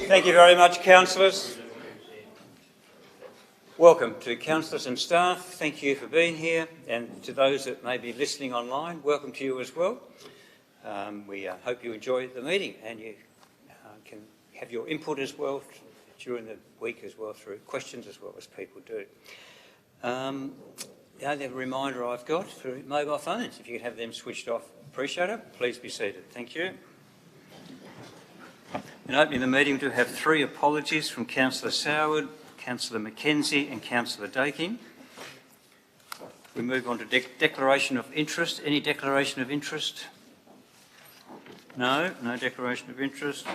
Thank you very much, councillors. Welcome to councillors and staff. Thank you for being here, and to those that may be listening online, welcome to you as well. We hope you enjoy the meeting and you can have your input as well during the week as well through questions as well as people do. The only reminder I've got for mobile phones, if you could have them switched off, appreciate it. Please be seated. Thank you. In opening the meeting, we do have 3 apologies from Councillor Soward, Councillor Mackenzie and Councillor Daking. We move on to declaration of interest. Any declaration of interest? No declaration of interest.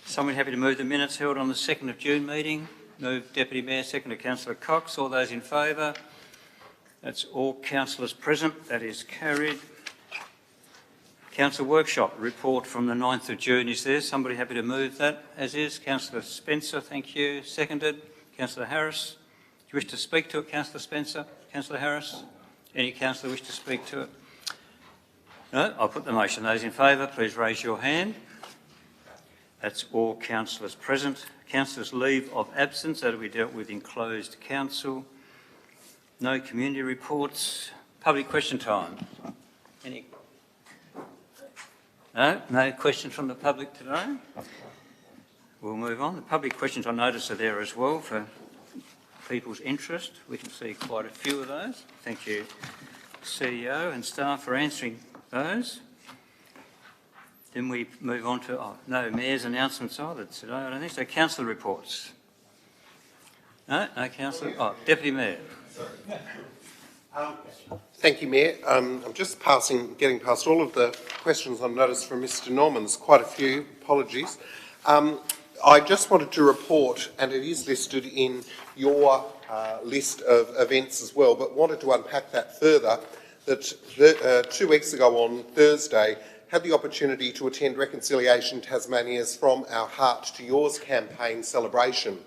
Someone happy to move the minutes held on the 2nd of June meeting? Move Deputy Mayor, second to Councillor Cox. All those in favour? That's all councillors present. That is carried. Council workshop report from the 9th of June is there. Somebody happy to move that as is? Councillor Spencer, thank you. Seconded. Councillor Harris. Do you wish to speak to it, Councillor Spencer? Councillor Harris? Any councillor wish to speak to it? No? I'll put the motion. Those in favour, please raise your hand. That's all councillors present. Councillors' leave of absence, that will be dealt with in closed council. No community reports. Public question time. Any? No questions from the public today. We'll move on. The public questions I notice are there as well for people's interest. We can see quite a few of those. Thank you, CEO and staff, for answering those. Then we move on to, no mayor's announcements either today, I don't think so. Councillor reports. No councillor. Deputy Mayor. Thank you, Mayor. I'm just getting past all of the questions I've noticed from Mr. Norman's, quite a few, apologies. I just wanted to report, and it is listed in your list of events as well, but wanted to unpack that further, that 2 weeks ago on Thursday, had the opportunity to attend Reconciliation Tasmania's From Our Heart to Yours campaign celebration.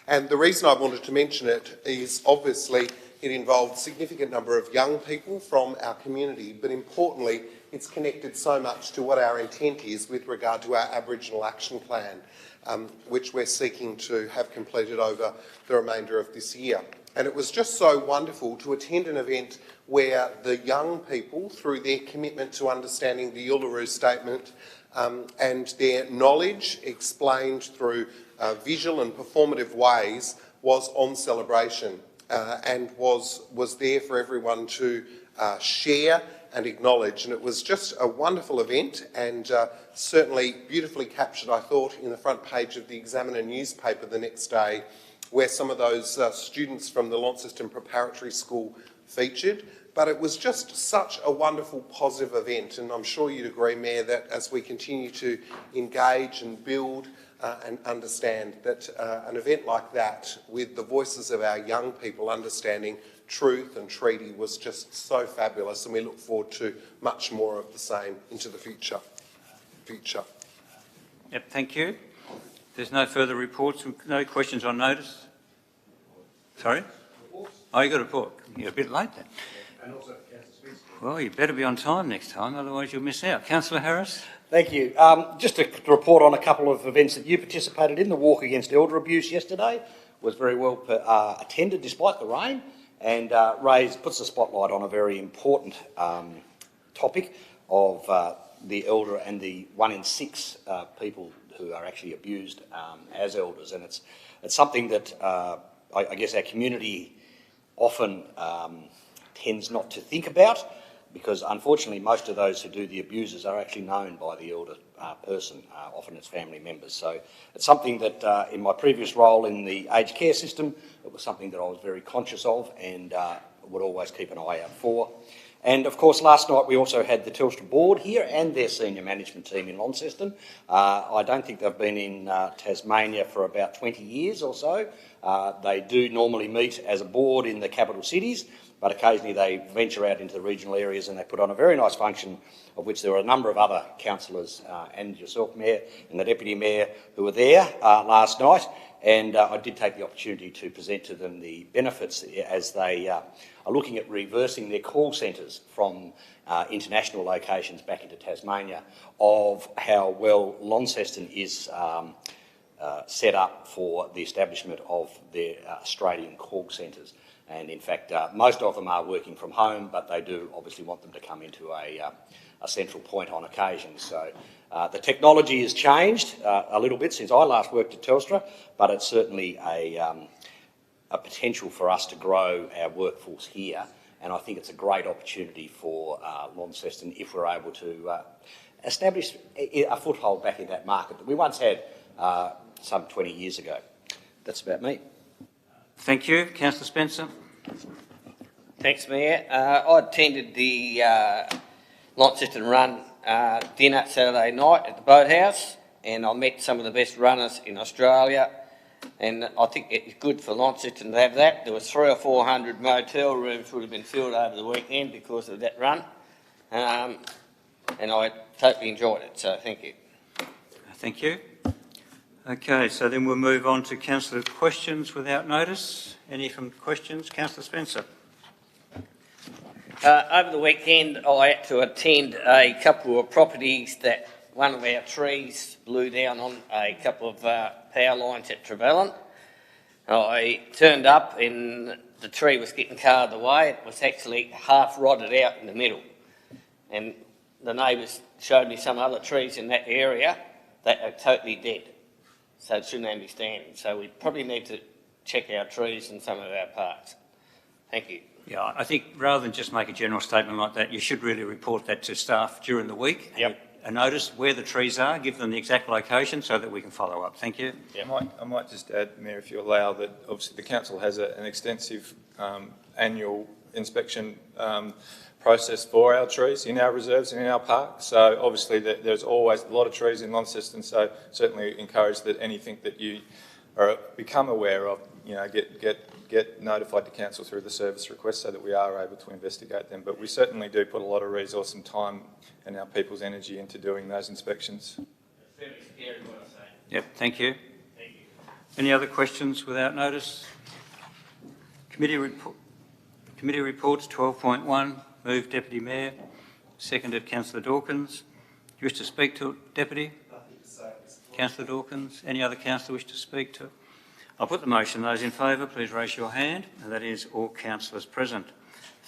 And the reason I wanted to mention it is obviously it involved a significant number of young people from our community, but importantly, it's connected so much to what our intent is with regard to our Aboriginal Action Plan, which we're seeking to have completed over the remainder of this year. And it was just so wonderful to attend an event where the young people, through their commitment to understanding the Uluru Statement and their knowledge explained through visual and performative ways, was on celebration. And was there for everyone to share and acknowledge. And it was just a wonderful event, and certainly beautifully captured, I thought, in the front page of the Examiner newspaper the next day, where some of those students from the Launceston Preparatory School featured. But it was just such a wonderful, positive event, and I'm sure you'd agree, Mayor, that as we continue to engage and build and understand that an event like that, with the voices of our young people understanding truth and treaty, was just so fabulous, and we look forward to much more of the same into the future. Yep, thank you. There's no further reports, no questions on notice. Sorry? Oh, you got a report. You're a bit late then. And also well, you better be on time next time, otherwise you'll miss out. Councillor Harris? Thank you. Just to report on a couple of events that you participated in. The walk against elder abuse yesterday was very well attended despite the rain, and puts the spotlight on a very important topic of the elder and the 1 in 6 people who are actually abused as elders. And it's something that I guess our community often tends not to think about, because unfortunately most of those who do the abuses are actually known by the elder person, often it's family members. So it's something that in my previous role in the aged care system, it was something that I was very conscious of and would always keep an eye out for. And of course last night we also had the Telstra board here and their senior management team in Launceston. I don't think they've been in Tasmania for about 20 years or so. They do normally meet as a board in the capital cities, but occasionally they venture out into the regional areas and they put on a very nice function, of which there were a number of other councillors and yourself, Mayor, and the Deputy Mayor who were there last night. And I did take the opportunity to present to them the benefits as they are looking at reversing their call centres from international locations back into Tasmania, of how well Launceston is set up for the establishment of their Australian call centres. And in fact, most of them are working from home, but they do obviously want them to come into a central point on occasion. So the technology has changed a little bit since I last worked at Telstra, but it's certainly a potential for us to grow our workforce here. And I think it's a great opportunity for Launceston if we're able to establish a foothold back in that market that we once had some 20 years ago. That's about me. Thank you. Councillor Spencer. Thanks, Mayor. I attended the Launceston Run dinner Saturday night at the Boathouse, and I met some of the best runners in Australia, and I think it's good for Launceston to have that. There was 300 or 400 motel rooms would have been filled over the weekend because of that run, and I totally enjoyed it, so thank you. Thank you. Okay, so then we'll move on to councillor questions without notice. Any from questions? Councillor Spencer. Over the weekend, I had to attend a couple of properties that one of our trees blew down on a couple of power lines at Trevelyan. I turned up and the tree was getting carved away. It was actually half rotted out in the middle. And the neighbours showed me some other trees in that area that are totally dead. So it shouldn't be standing. So we probably need to check our trees in some of our parks. Thank you. Yeah, I think rather than just make a general statement like that, you should really report that to staff during the week. Yep. And notice where the trees are, give them the exact location so that we can follow up. Thank you. Yep. I might just add, Mayor, if you allow, that obviously the council has an extensive annual inspection process for our trees in our reserves and in our parks. So obviously there's always a lot of trees in Launceston, so certainly encourage that anything that you become aware of, you know, get notified to council through the service request so that we are able to investigate them. But we certainly do put a lot of resource and time and our people's energy into doing those inspections. It's very scary what I say. Yep, thank you. Thank you. Any other questions without notice? Committee reports 12.1. Moved Deputy Mayor. Seconded Councillor Dawkins. Do you wish to speak to it, Deputy? Nothing to say. Councillor Dawkins. Any other councillor wish to speak to it? I'll put the motion. Those in favour, please raise your hand. And that is all councillors present.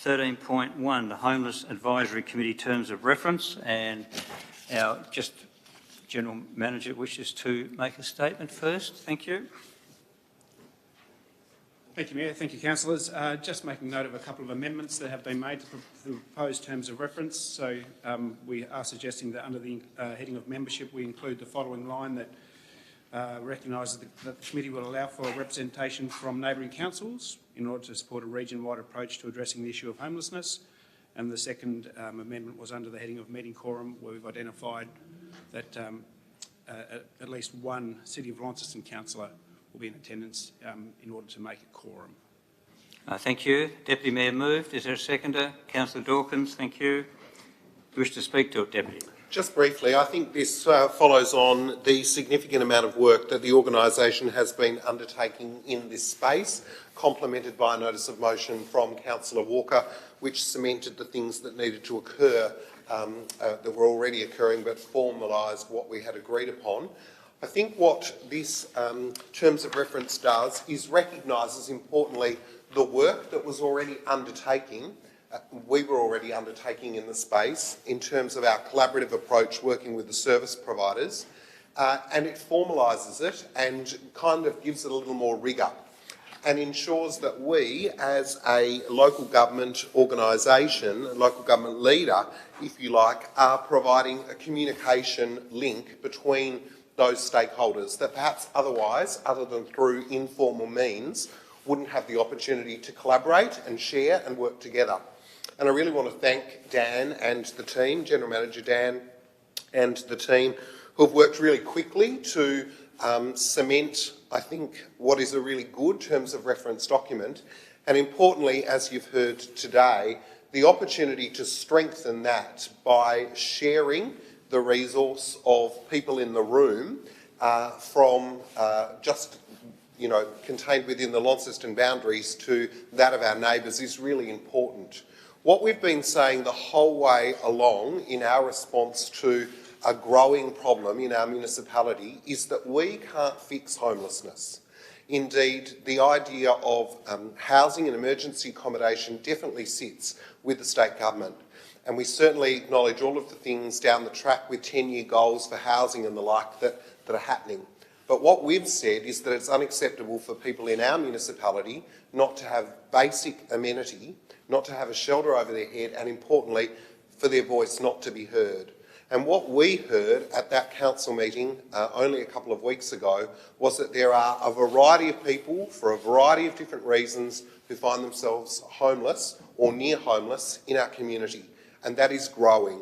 13.1, the Homeless Advisory Committee Terms of Reference. And our General Manager wishes to make a statement first. Thank you. Thank you, Mayor. Thank you, councillors. Just making note of a couple of amendments that have been made to the proposed terms of reference. So we are suggesting that under the heading of membership, we include the following line that recognises that the committee will allow for representation from neighbouring councils in order to support a region-wide approach to addressing the issue of homelessness. And the second amendment was under the heading of meeting quorum, where we've identified that at least one City of Launceston councillor will be in attendance in order to make a quorum. Thank you. Deputy Mayor moved. Is there a seconder? Councillor Dawkins, thank you. Do you wish to speak to it, Deputy? Just briefly, I think this follows on the significant amount of work that the organisation has been undertaking in this space, complemented by a notice of motion from Councillor Walker, which cemented the things that needed to occur that were already occurring, but formalised what we had agreed upon. I think what this terms of reference does is recognises, importantly, the work that was already we were already undertaking in the space in terms of our collaborative approach working with the service providers, and it formalises it and kind of gives it a little more rigour and ensures that we, as a local government organisation, a local government leader, if you like, are providing a communication link between those stakeholders that perhaps otherwise, other than through informal means, wouldn't have the opportunity to collaborate and share and work together. And I really want to thank Dan and the team, General Manager Dan and the team, who have worked really quickly to cement, I think, what is a really good terms of reference document. And importantly, as you've heard today, the opportunity to strengthen that by sharing the resource of people in the room from just, contained within the Launceston boundaries to that of our neighbours is really important. What we've been saying the whole way along in our response to a growing problem in our municipality is that we can't fix homelessness. Indeed, the idea of housing and emergency accommodation definitely sits with the state government. And we certainly acknowledge all of the things down the track with 10-year goals for housing and the like that are happening. But what we've said is that it's unacceptable for people in our municipality not to have basic amenity, not to have a shelter over their head, and importantly, for their voice not to be heard. And what we heard at that council meeting only a couple of weeks ago was that there are a variety of people, for a variety of different reasons, who find themselves homeless or near homeless in our community, and that is growing.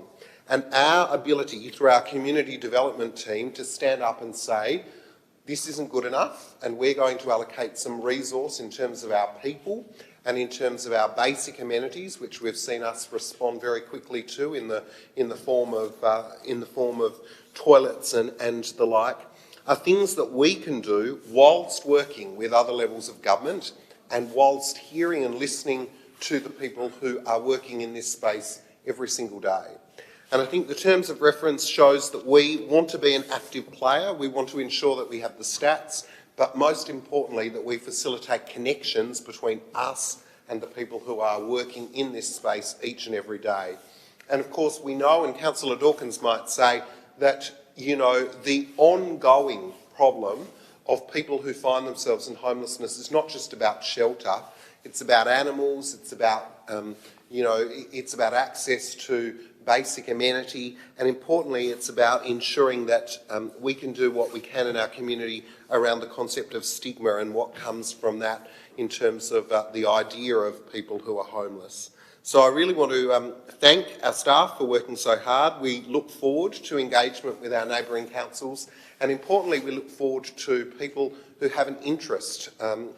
And our ability through our community development team to stand up and say, this isn't good enough, and we're going to allocate some resource in terms of our people and in terms of our basic amenities, which we've seen us respond very quickly to in the form of toilets and the like, are things that we can do whilst working with other levels of government and whilst hearing and listening to the people who are working in this space every single day. And I think the terms of reference shows that we want to be an active player. We want to ensure that we have the stats, but most importantly, that we facilitate connections between us and the people who are working in this space each and every day. And of course, we know, and Councillor Dawkins might say, that, you know, the ongoing problem of people who find themselves in homelessness is not just about shelter, it's about animals, it's about, it's about access to basic amenity, and importantly it's about ensuring that we can do what we can in our community around the concept of stigma and what comes from that in terms of the idea of people who are homeless. So I really want to thank our staff for working so hard. We look forward to engagement with our neighbouring councils, and importantly we look forward to people who have an interest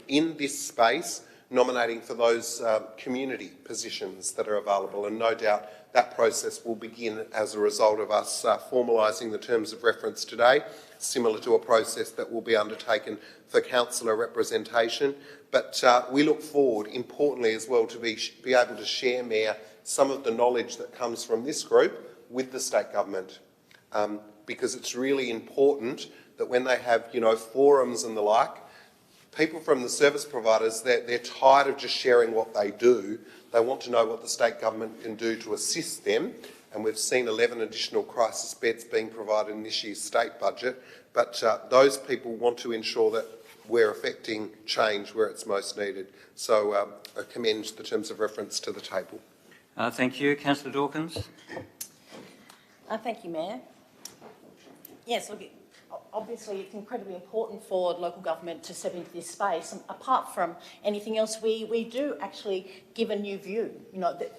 in this space nominating for those community positions that are available, and no doubt that process will begin as a result of us formalising the terms of reference today, similar to a process that will be undertaken for councillor representation. But we look forward, importantly as well, to be able to share, Mayor, some of the knowledge that comes from this group with the state government, because it's really important that when they have, forums and the like, people from the service providers, they're tired of just sharing what they do. They want to know what the state government can do to assist them, and we've seen 11 additional crisis beds being provided in this year's state budget, but those people want to ensure that we're effecting change where it's most needed. So I commend the terms of reference to the table. Thank you. Councillor Dawkins. Thank you, Mayor. Yes, look, obviously it's incredibly important for local government to step into this space. And apart from anything else, we do actually give a new view.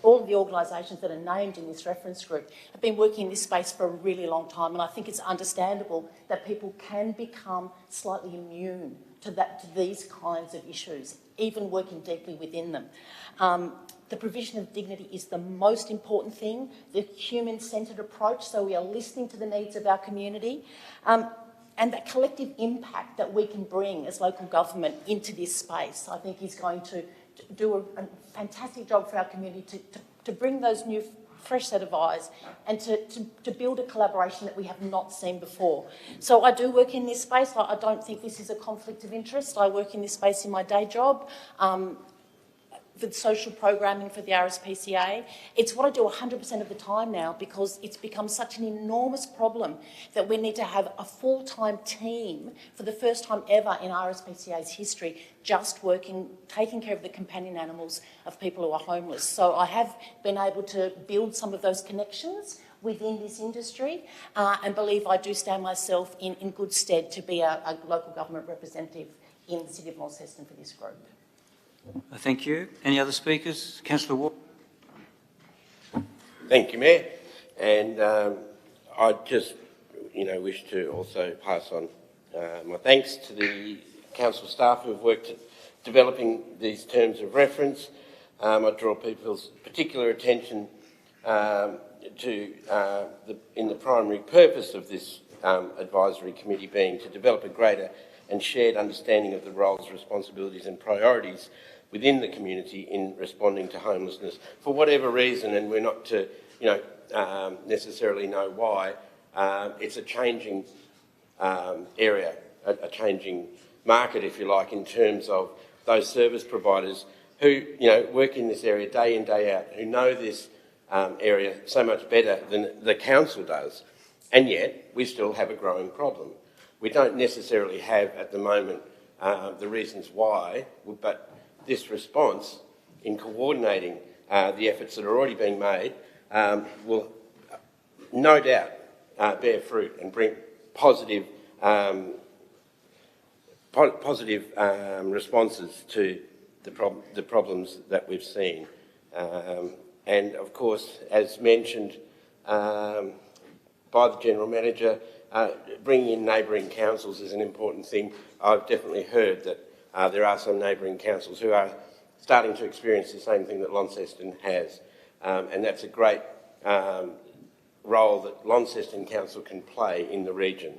All of the organisations that are named in this reference group have been working in this space for a really long time, and I think it's understandable that people can become slightly immune to these kinds of issues, even working deeply within them. The provision of dignity is the most important thing, the human-centred approach, so we are listening to the needs of our community. And that collective impact that we can bring as local government into this space, I think, is going to do a fantastic job for our community to bring those new, fresh set of eyes and to build a collaboration that we have not seen before. So I do work in this space. I don't think this is a conflict of interest. I work in this space in my day job. For social programming for the RSPCA. It's what I do 100% of the time now, because it's become such an enormous problem that we need to have a full-time team for the first time ever in RSPCA's history, just working, taking care of the companion animals of people who are homeless. So I have been able to build some of those connections within this industry and believe I do stand myself in good stead to be a local government representative in the City of Launceston for this group. Thank you. Any other speakers? Councillor Ward. Thank you, Mayor. And I just, wish to also pass on my thanks to the council staff who have worked at developing these terms of reference. I draw people's particular attention to in the primary purpose of this advisory committee being to develop a greater and shared understanding of the roles, responsibilities and priorities within the community in responding to homelessness. For whatever reason, and we're not to necessarily know why, It's a changing area, a changing market, if you like, in terms of those service providers who, work in this area day in, day out, who know this area so much better than the council does, and yet we still have a growing problem. We don't necessarily have at the moment the reasons why, but this response in coordinating the efforts that are already being made will no doubt bear fruit and bring positive responses to the problems that we've seen. And of course, as mentioned by the General Manager, bringing in neighbouring councils is an important thing. I've definitely heard that there are some neighbouring councils who are starting to experience the same thing that Launceston has. And that's a great role that Launceston Council can play in the region.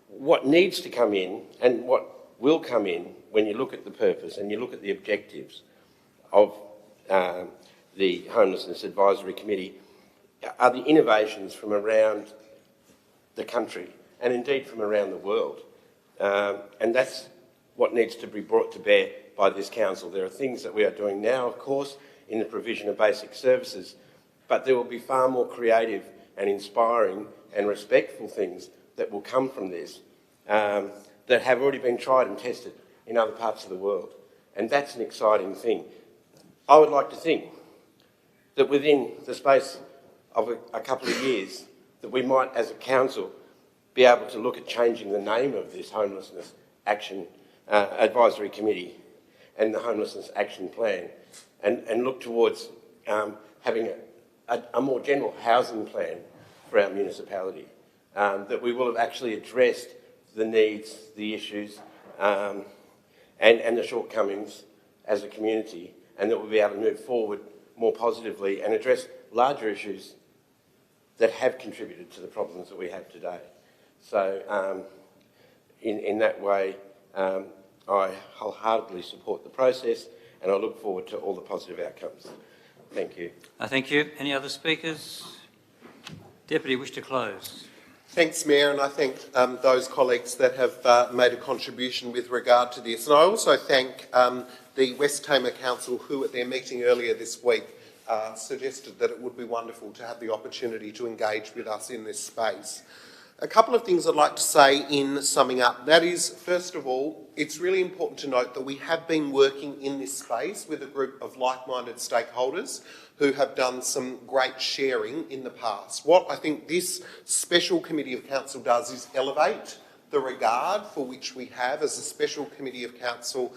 What needs to come in and what will come in when you look at the purpose and you look at the objectives of the Homelessness Advisory Committee are the innovations from around the country and indeed from around the world. And that's what needs to be brought to bear by this council. There are things that we are doing now, of course, in the provision of basic services, but there will be far more creative and inspiring and respectful things that will come from this that have already been tried and tested in other parts of the world. And that's an exciting thing. I would like to think that within the space of a couple of years that we might, as a council, be able to look at changing the name of this Homelessness Action Advisory Committee and the Homelessness Action Plan and look towards having a more general housing plan for our municipality, that we will have actually addressed the needs, the issues and the shortcomings as a community, and that we'll be able to move forward more positively and address larger issues that have contributed to the problems that we have today. So in that way, I wholeheartedly support the process and I look forward to all the positive outcomes. Thank you. Thank you. Any other speakers? Deputy, wish to close. Thanks, Mayor, and I thank those colleagues that have made a contribution with regard to this. And I also thank the West Tamar Council, who at their meeting earlier this week suggested that it would be wonderful to have the opportunity to engage with us in this space. A couple of things I'd like to say in summing up. That is, first of all, it's really important to note that we have been working in this space with a group of like-minded stakeholders who have done some great sharing in the past. What I think this special committee of council does is elevate the regard for which we have as a special committee of council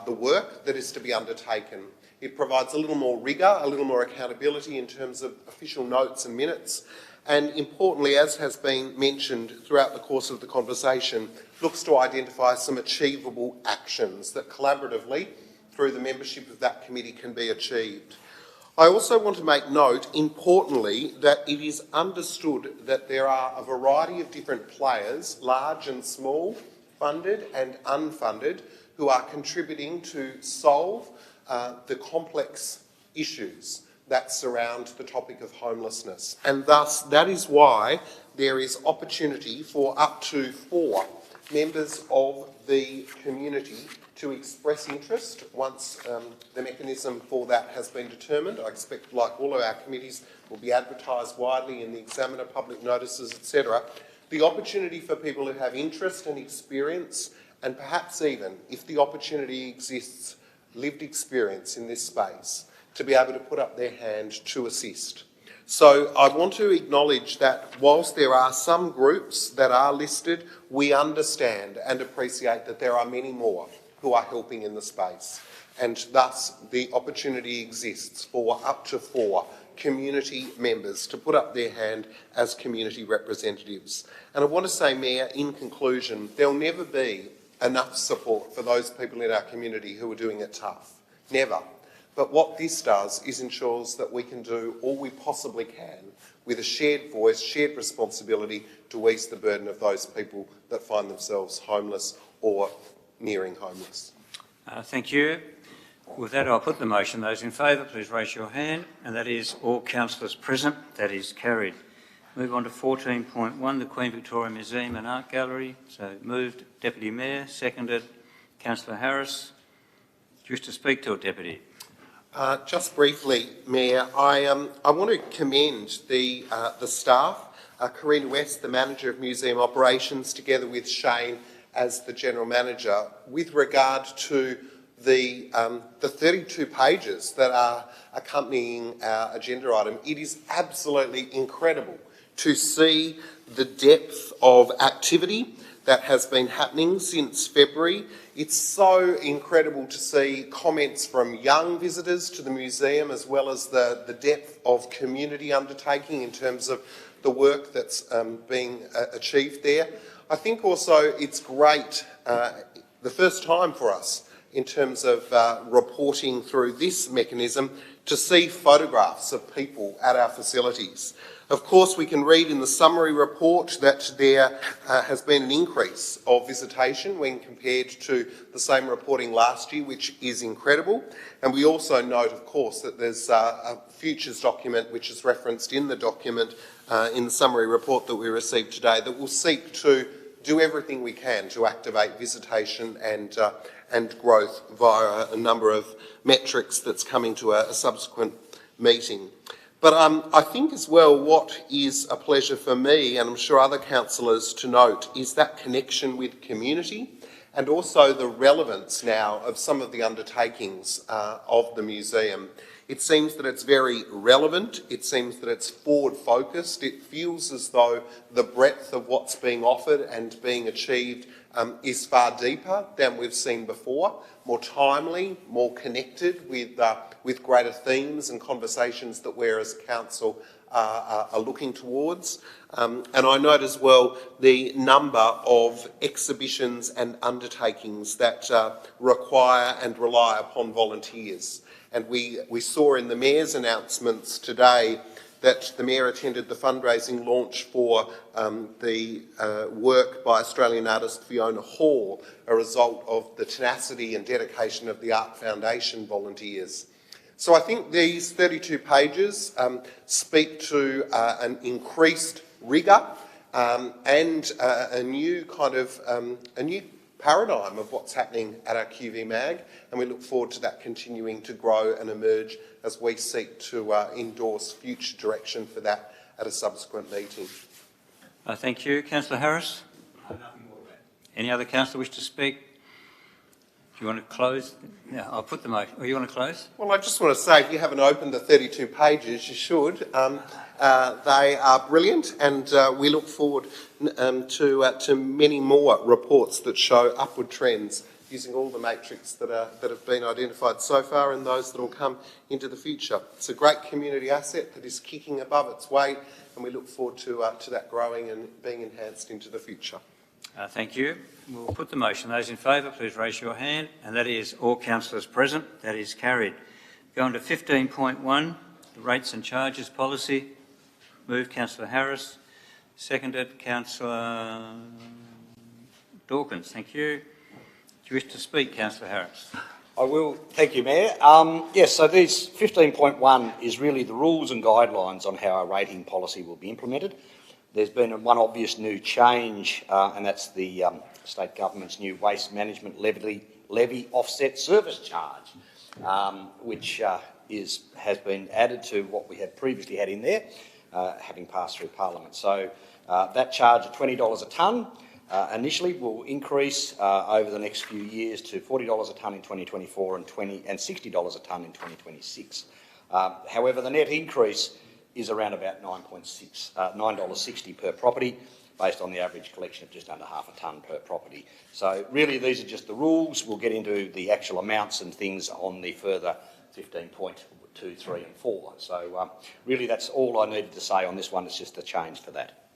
the work that is to be undertaken. It provides a little more rigour, a little more accountability in terms of official notes and minutes, and importantly, as has been mentioned throughout the course of the conversation, looks to identify some achievable actions that collaboratively, through the membership of that committee, can be achieved. I also want to make note, importantly, that it is understood that there are a variety of different players, large and small, funded and unfunded, who are contributing to solve the complex issues that surround the topic of homelessness. And thus, that is why there is opportunity for up to 4 members of the community to express interest once the mechanism for that has been determined. I expect, like all of our committees, will be advertised widely in the Examiner, public notices, etc. The opportunity for people who have interest and experience, and perhaps even, if the opportunity exists, lived experience in this space, to be able to put up their hand to assist. So I want to acknowledge that whilst there are some groups that are listed, we understand and appreciate that there are many more who are helping in the space. And thus the opportunity exists for up to 4 community members to put up their hand as community representatives. And I want to say, Mayor, in conclusion, there'll never be enough support for those people in our community who are doing it tough. Never. But what this does is ensures that we can do all we possibly can with a shared voice, shared responsibility to ease the burden of those people that find themselves homeless or nearing homeless. Thank you. With that, I'll put the motion. Those in favour, please raise your hand. And that is all councillors present. That is carried. Move on to 14.1, the Queen Victoria Museum and Art Gallery. So moved, Deputy Mayor. Seconded, Councillor Harris. Do you wish to speak to it, Deputy? Just briefly, Mayor, I want to commend the staff, Karina West, the Manager of Museum Operations, together with Shane as the General Manager, with regard to the 32 pages that are accompanying our agenda item. It is absolutely incredible to see the depth of activity that has been happening since February. It's so incredible to see comments from young visitors to the museum, as well as the depth of community undertaking in terms of the work that's being achieved there. I think also it's great, the first time for us in terms of reporting through this mechanism, to see photographs of people at our facilities. Of course, we can read in the summary report that there has been an increase of visitation when compared to the same reporting last year, which is incredible. And we also note, of course, that there's a futures document which is referenced in the document in the summary report that we received today that will seek to do everything we can to activate visitation and growth via a number of metrics that's coming to a subsequent meeting. But I think as well what is a pleasure for me, and I'm sure other councillors to note, is that connection with community and also the relevance now of some of the undertakings of the museum. It seems that it's very relevant, it seems that it's forward-focused, it feels as though the breadth of what's being offered and being achieved is far deeper than we've seen before, more timely, more connected with greater themes and conversations that we as council are looking towards. And I note as well the number of exhibitions and undertakings that require and rely upon volunteers. And we saw in the Mayor's announcements today that the Mayor attended the fundraising launch for the work by Australian artist Fiona Hall, a result of the tenacity and dedication of the Art Foundation volunteers. So I think these 32 pages speak to an increased rigour and a new kind of a new paradigm of what's happening at our QV Mag, and we look forward to that continuing to grow and emerge as we seek to endorse future direction for that at a subsequent meeting. Thank you. Councillor Harris? Nothing more to add. Any other councillor wish to speak? Do you want to close? Yeah, I'll put the motion. Oh, you want to close? Well, I just want to say, if you haven't opened the 32 pages, you should. They are brilliant, and we look forward to many more reports that show upward trends using all the matrix that have been identified so far and those that will come into the future. It's a great community asset that is kicking above its weight, and we look forward to that growing and being enhanced into the future. Thank you. We'll put the motion. Those in favour, please raise your hand. And that is all councillors present. That is carried. Going to 15.1, the rates and charges policy. Moved, Councillor Harris. Seconded, Councillor Dawkins. Thank you. Do you wish to speak, Councillor Harris? I will. Thank you, Mayor. Yes, so this 15.1 is really the rules and guidelines on how our rating policy will be implemented. There's been one obvious new change, and that's the state government's new waste management levy offset service charge, which has been added to what we had previously had in there, having passed through Parliament. So that charge of $20 a tonne initially will increase over the next few years to $40 a tonne in 2024 and $60 a tonne in 2026. However, the net increase is around about $9.60 per property, based on the average collection of just under half a tonne per property. So really these are just the rules. We'll get into the actual amounts and things on the further 15.2, 3 and 4. So really that's all I needed to say on this one. It's just a change for that.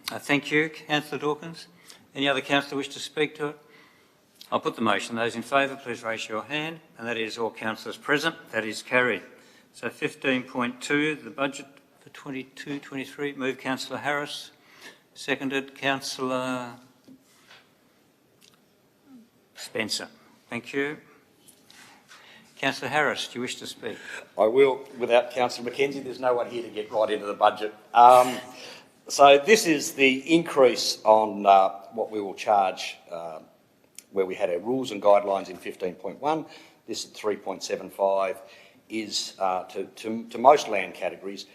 Thank you, Councillor Dawkins. Any other councillor wish to speak to it? I'll put the motion. Those in favour, please raise your hand. And that is all councillors present. That is carried. So 15.2, the budget for 22-23. Moved, Councillor Harris. Seconded, Councillor Spencer. Thank you. Councillor Harris, do you wish to speak? I will. Without Councillor McKenzie, there's no one here to get right into the budget. So this is the increase on what we will charge where we had our rules and guidelines in 15.1. This at 3.75 is to most land categories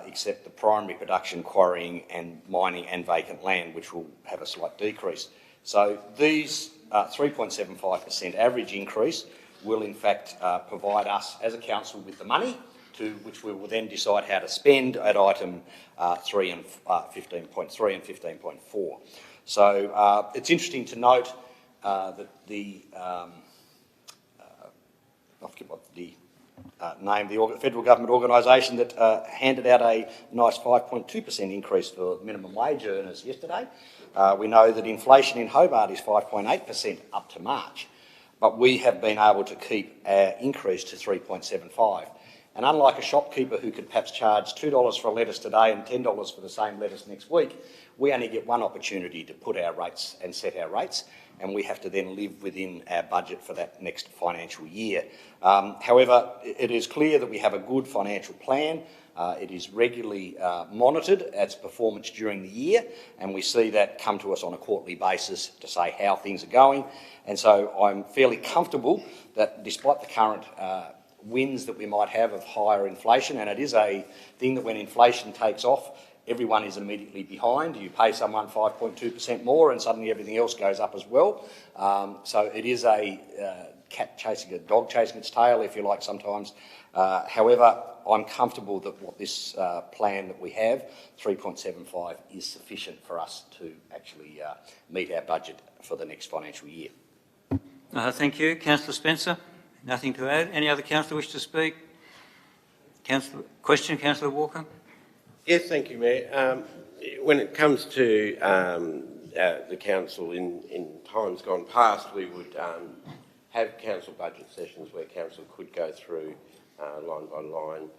except the primary production, quarrying and mining and vacant land, which will have a slight decrease. So these 3.75% average increase will in fact provide us as a council with the money to which we will then decide how to spend at item 3 and 15.3 and 15.4. So it's interesting to note that the name, the federal government organisation that handed out a nice 5.2% increase for minimum wage earners yesterday. We know that inflation in Hobart is 5.8% up to March, but we have been able to keep our increase to 3.75. And unlike a shopkeeper who could perhaps charge $2 for a lettuce today and $10 for the same lettuce next week, we only get one opportunity to put our rates and set our rates, and we have to then live within our budget for that next financial year. However, it is clear that we have a good financial plan. It is regularly monitored its performance during the year, and we see that come to us on a quarterly basis to say how things are going. And so I'm fairly comfortable that despite the current wins that we might have of higher inflation, and it is a thing that when inflation takes off, everyone is immediately behind. You pay someone 5.2% more and suddenly everything else goes up as well. So it is a dog chasing its tail, if you like, sometimes. However, I'm comfortable that what this plan that we have, 3.75, is sufficient for us to actually meet our budget for the next financial year. Thank you. Councillor Spencer, nothing to add. Any other councillor wish to speak? Councillor Walker? Yes, thank you, Mayor. When it comes to the council in times gone past, we would have council budget sessions where council could go through line by line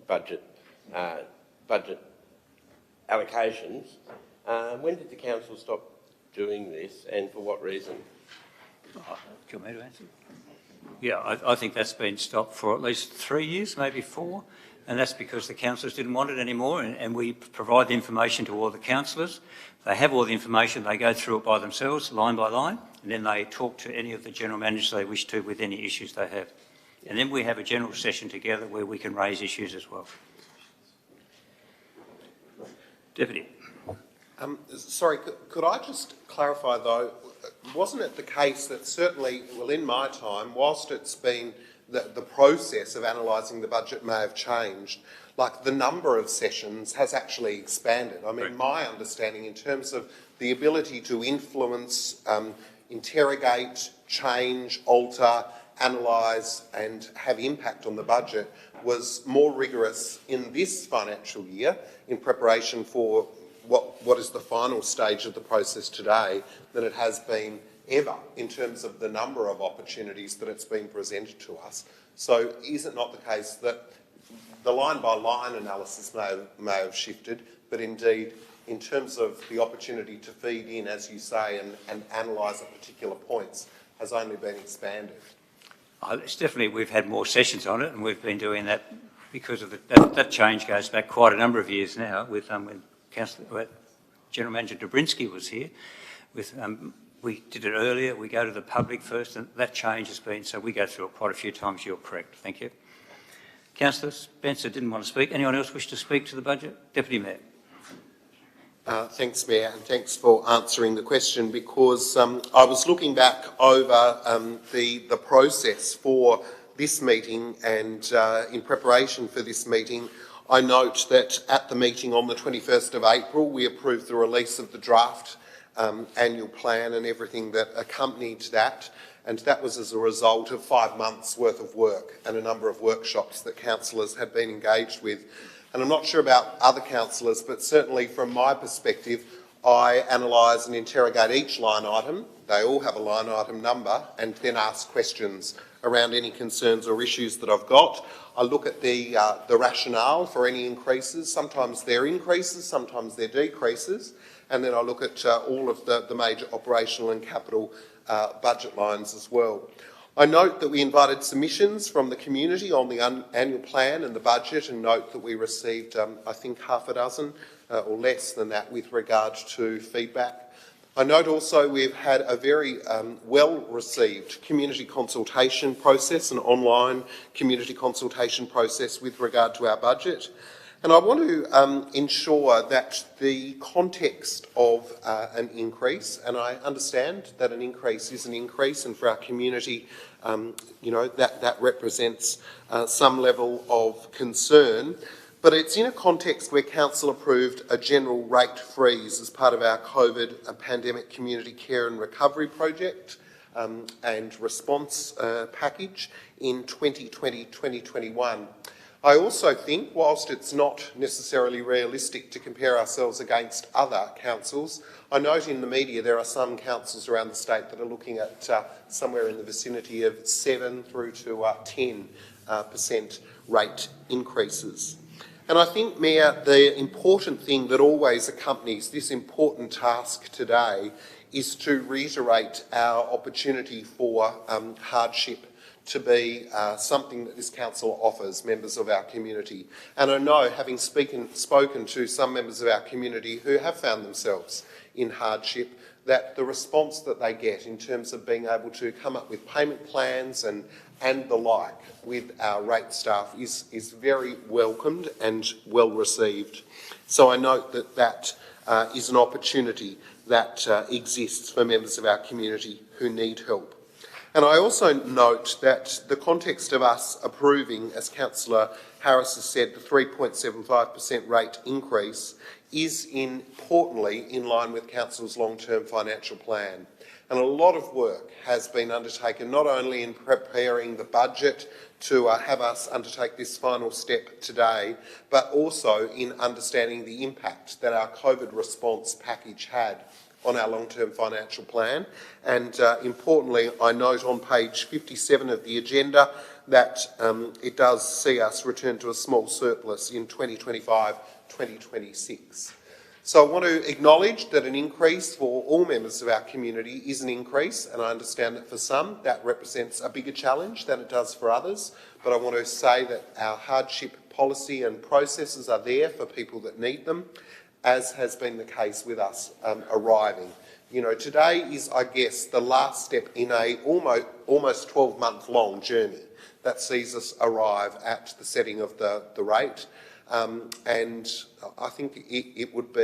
budget allocations. When did the council stop doing this, and for what reason? Do you want me to answer? Yeah, I think that's been stopped for at least 3 years, maybe 4, and that's because the councillors didn't want it anymore, and we provide the information to all the councillors. They have all the information, they go through it by themselves, line by line, and then they talk to any of the general managers they wish to with any issues they have. And then we have a general session together where we can raise issues as well. Deputy. Sorry, could I just clarify though, wasn't it the case that certainly, well, in my time, whilst it's been the process of analysing the budget may have changed, like the number of sessions has actually expanded. I mean, my understanding in terms of the ability to influence, interrogate, change, alter, analyse and have impact on the budget was more rigorous in this financial year in preparation for what is the final stage of the process today than it has been ever in terms of the number of opportunities that it's been presented to us. So is it not the case that the line-by-line analysis may have shifted, but indeed in terms of the opportunity to feed in, as you say, and analyse at particular points has only been expanded? It's definitely, we've had more sessions on it, and we've been doing that because of that change goes back quite a number of years now with when General Manager Dobrinsky was here. We did it earlier, we go to the public first, and that change has been, so we go through it quite a few times. You're correct. Thank you. Councillor Spencer didn't want to speak. Anyone else wish to speak to the budget? Deputy Mayor. Thanks, Mayor, and thanks for answering the question, because I was looking back over the process for this meeting, and in preparation for this meeting, I note that at the meeting on the 21st of April, we approved the release of the draft annual plan and everything that accompanied that, and that was as a result of 5 months' worth of work and a number of workshops that councillors had been engaged with. And I'm not sure about other councillors, but certainly from my perspective, I analyse and interrogate each line item. They all have a line item number, and then ask questions around any concerns or issues that I've got. I look at the rationale for any increases. Sometimes they're increases, sometimes they're decreases. And then I look at all of the major operational and capital budget lines as well. I note that we invited submissions from the community on the annual plan and the budget, and note that we received, I think, half a dozen or less than that with regard to feedback. I note also we've had a very well-received community consultation process, an online community consultation process with regard to our budget. And I want to ensure that the context of an increase, and I understand that an increase is an increase, and for our community, that represents some level of concern, but it's in a context where Council approved a general rate freeze as part of our COVID pandemic community care and recovery project and response package in 2020-2021. I also think, whilst it's not necessarily realistic to compare ourselves against other councils, I note in the media there are some councils around the state that are looking at somewhere in the vicinity of 7 through to 10% rate increases. And I think, Mayor, the important thing that always accompanies this important task today is to reiterate our opportunity for hardship to be something that this council offers members of our community. And I know, having spoken to some members of our community who have found themselves in hardship, that the response that they get in terms of being able to come up with payment plans and the like with our rate staff is very welcomed and well received. So I note that is an opportunity that exists for members of our community who need help. And I also note that the context of us approving, as Councillor Harris has said, the 3.75% rate increase is importantly in line with Council's long-term financial plan. And a lot of work has been undertaken, not only in preparing the budget to have us undertake this final step today, but also in understanding the impact that our COVID response package had on our long-term financial plan. And importantly, I note on page 57 of the agenda that it does see us return to a small surplus in 2025-2026. So I want to acknowledge that an increase for all members of our community is an increase, and I understand that for some that represents a bigger challenge than it does for others, but I want to say that our hardship policy and processes are there for people that need them, as has been the case with us arriving. You know, today is, I guess, the last step in a almost 12-month-long journey that sees us arrive at the setting of the rate. And I think it wouldn't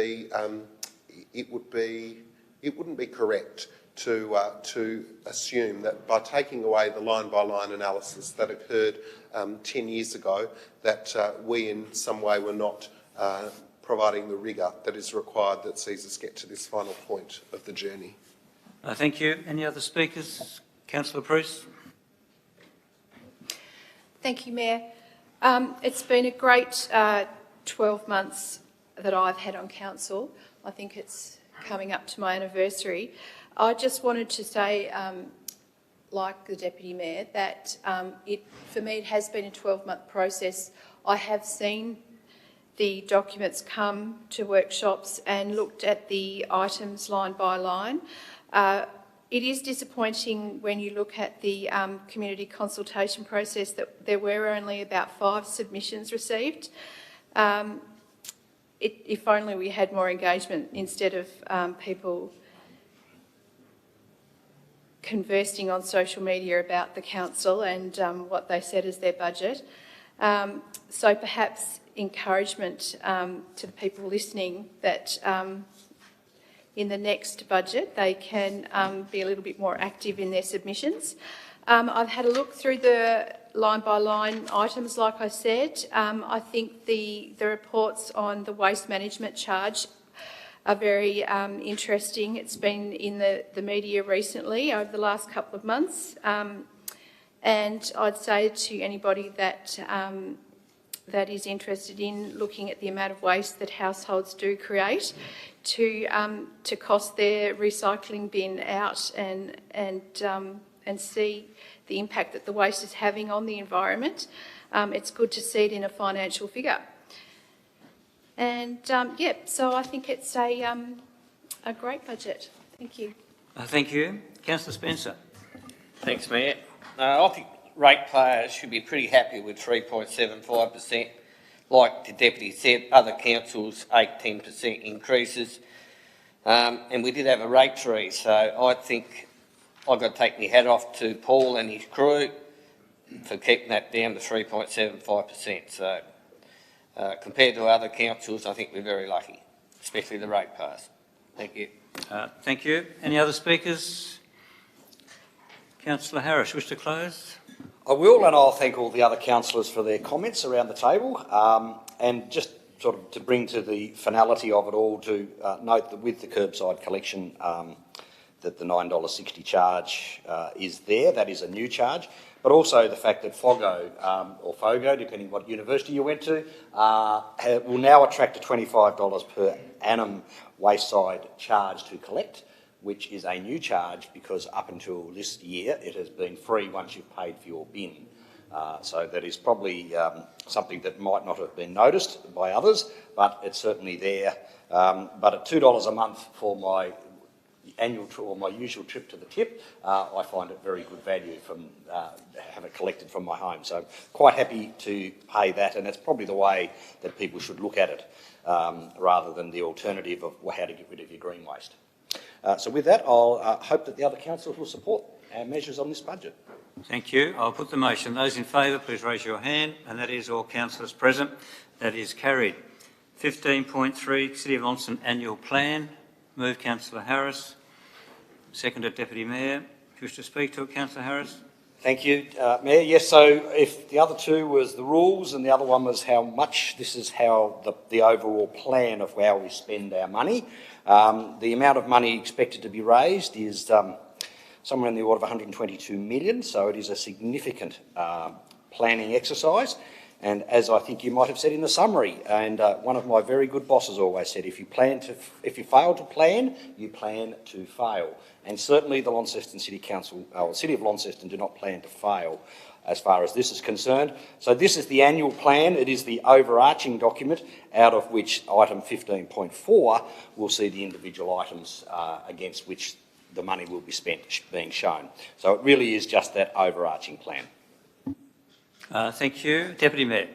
be correct to assume that by taking away the line-by-line analysis that occurred 10 years ago, that we in some way were not providing the rigour that is required that sees us get to this final point of the journey. Thank you. Any other speakers? Councillor Bruce. Thank you, Mayor. It's been a great 12 months that I've had on council. I think it's coming up to my anniversary. I just wanted to say, like the Deputy Mayor, that for me it has been a 12-month process. I have seen the documents come to workshops and looked at the items line by line. It is disappointing when you look at the community consultation process that there were only about 5 submissions received. If only we had more engagement instead of people conversing on social media about the council and what they said as their budget. So perhaps encouragement to the people listening that in the next budget they can be a little bit more active in their submissions. I've had a look through the line-by-line items, like I said. I think the reports on the waste management charge are very interesting. It's been in the media recently over the last couple of months. And I'd say to anybody that that is interested in looking at the amount of waste that households do create, to cost their recycling bin out and see the impact that the waste is having on the environment. It's good to see it in a financial figure. And yeah, so I think it's a great budget. Thank you. Thank you. Councillor Spencer. Thanks, Mayor. I think ratepayers should be pretty happy with 3.75%. Like the Deputy said, other councils 18% increases. And we did have a rate freeze, so I think I've got to take my hat off to Paul and his crew for keeping that down to 3.75%. So compared to other councils, I think we're very lucky, especially the ratepayers. Thank you. Thank you. Any other speakers? Councillor Harris, wish to close? I will, and I'll thank all the other councillors for their comments around the table. And just sort of to bring to the finality of it all, to note that with the curbside collection, that the $9.60 charge is there. That is a new charge. But also the fact that FOGO, or FOGO, depending what university you went to, will now attract a $25 per annum wayside charge to collect, which is a new charge because up until this year it has been free once you've paid for your bin. So that is probably something that might not have been noticed by others, but it's certainly there. But at $2 a month for my annual or my usual trip to the tip, I find it very good value from have it collected from my home. So quite happy to pay that, and that's probably the way that people should look at it, rather than the alternative of how to get rid of your green waste. So with that, I'll hope that the other councillors will support our measures on this budget. Thank you. I'll put the motion. Those in favour, please raise your hand, and that is all councillors present. That is carried. 15.3, City of Launceston Annual Plan. Move Councillor Harris. Seconded Deputy Mayor. Do you wish to speak to it, Councillor Harris? Thank you, Mayor. Yes, so if the other two was the rules and the other one was how much, this is how the overall plan of how we spend our money. The amount of money expected to be raised is somewhere in the order of 122 million, so it is a significant planning exercise. And as I think you might have said in the summary, and one of my very good bosses always said, if you fail to plan, you plan to fail. And certainly the Launceston City Council, or City of Launceston, do not plan to fail as far as this is concerned. So this is the annual plan. It is the overarching document, out of which item 15.4 will see the individual items against which the money will be spent being shown. So it really is just that overarching plan. Thank you. Deputy Mayor.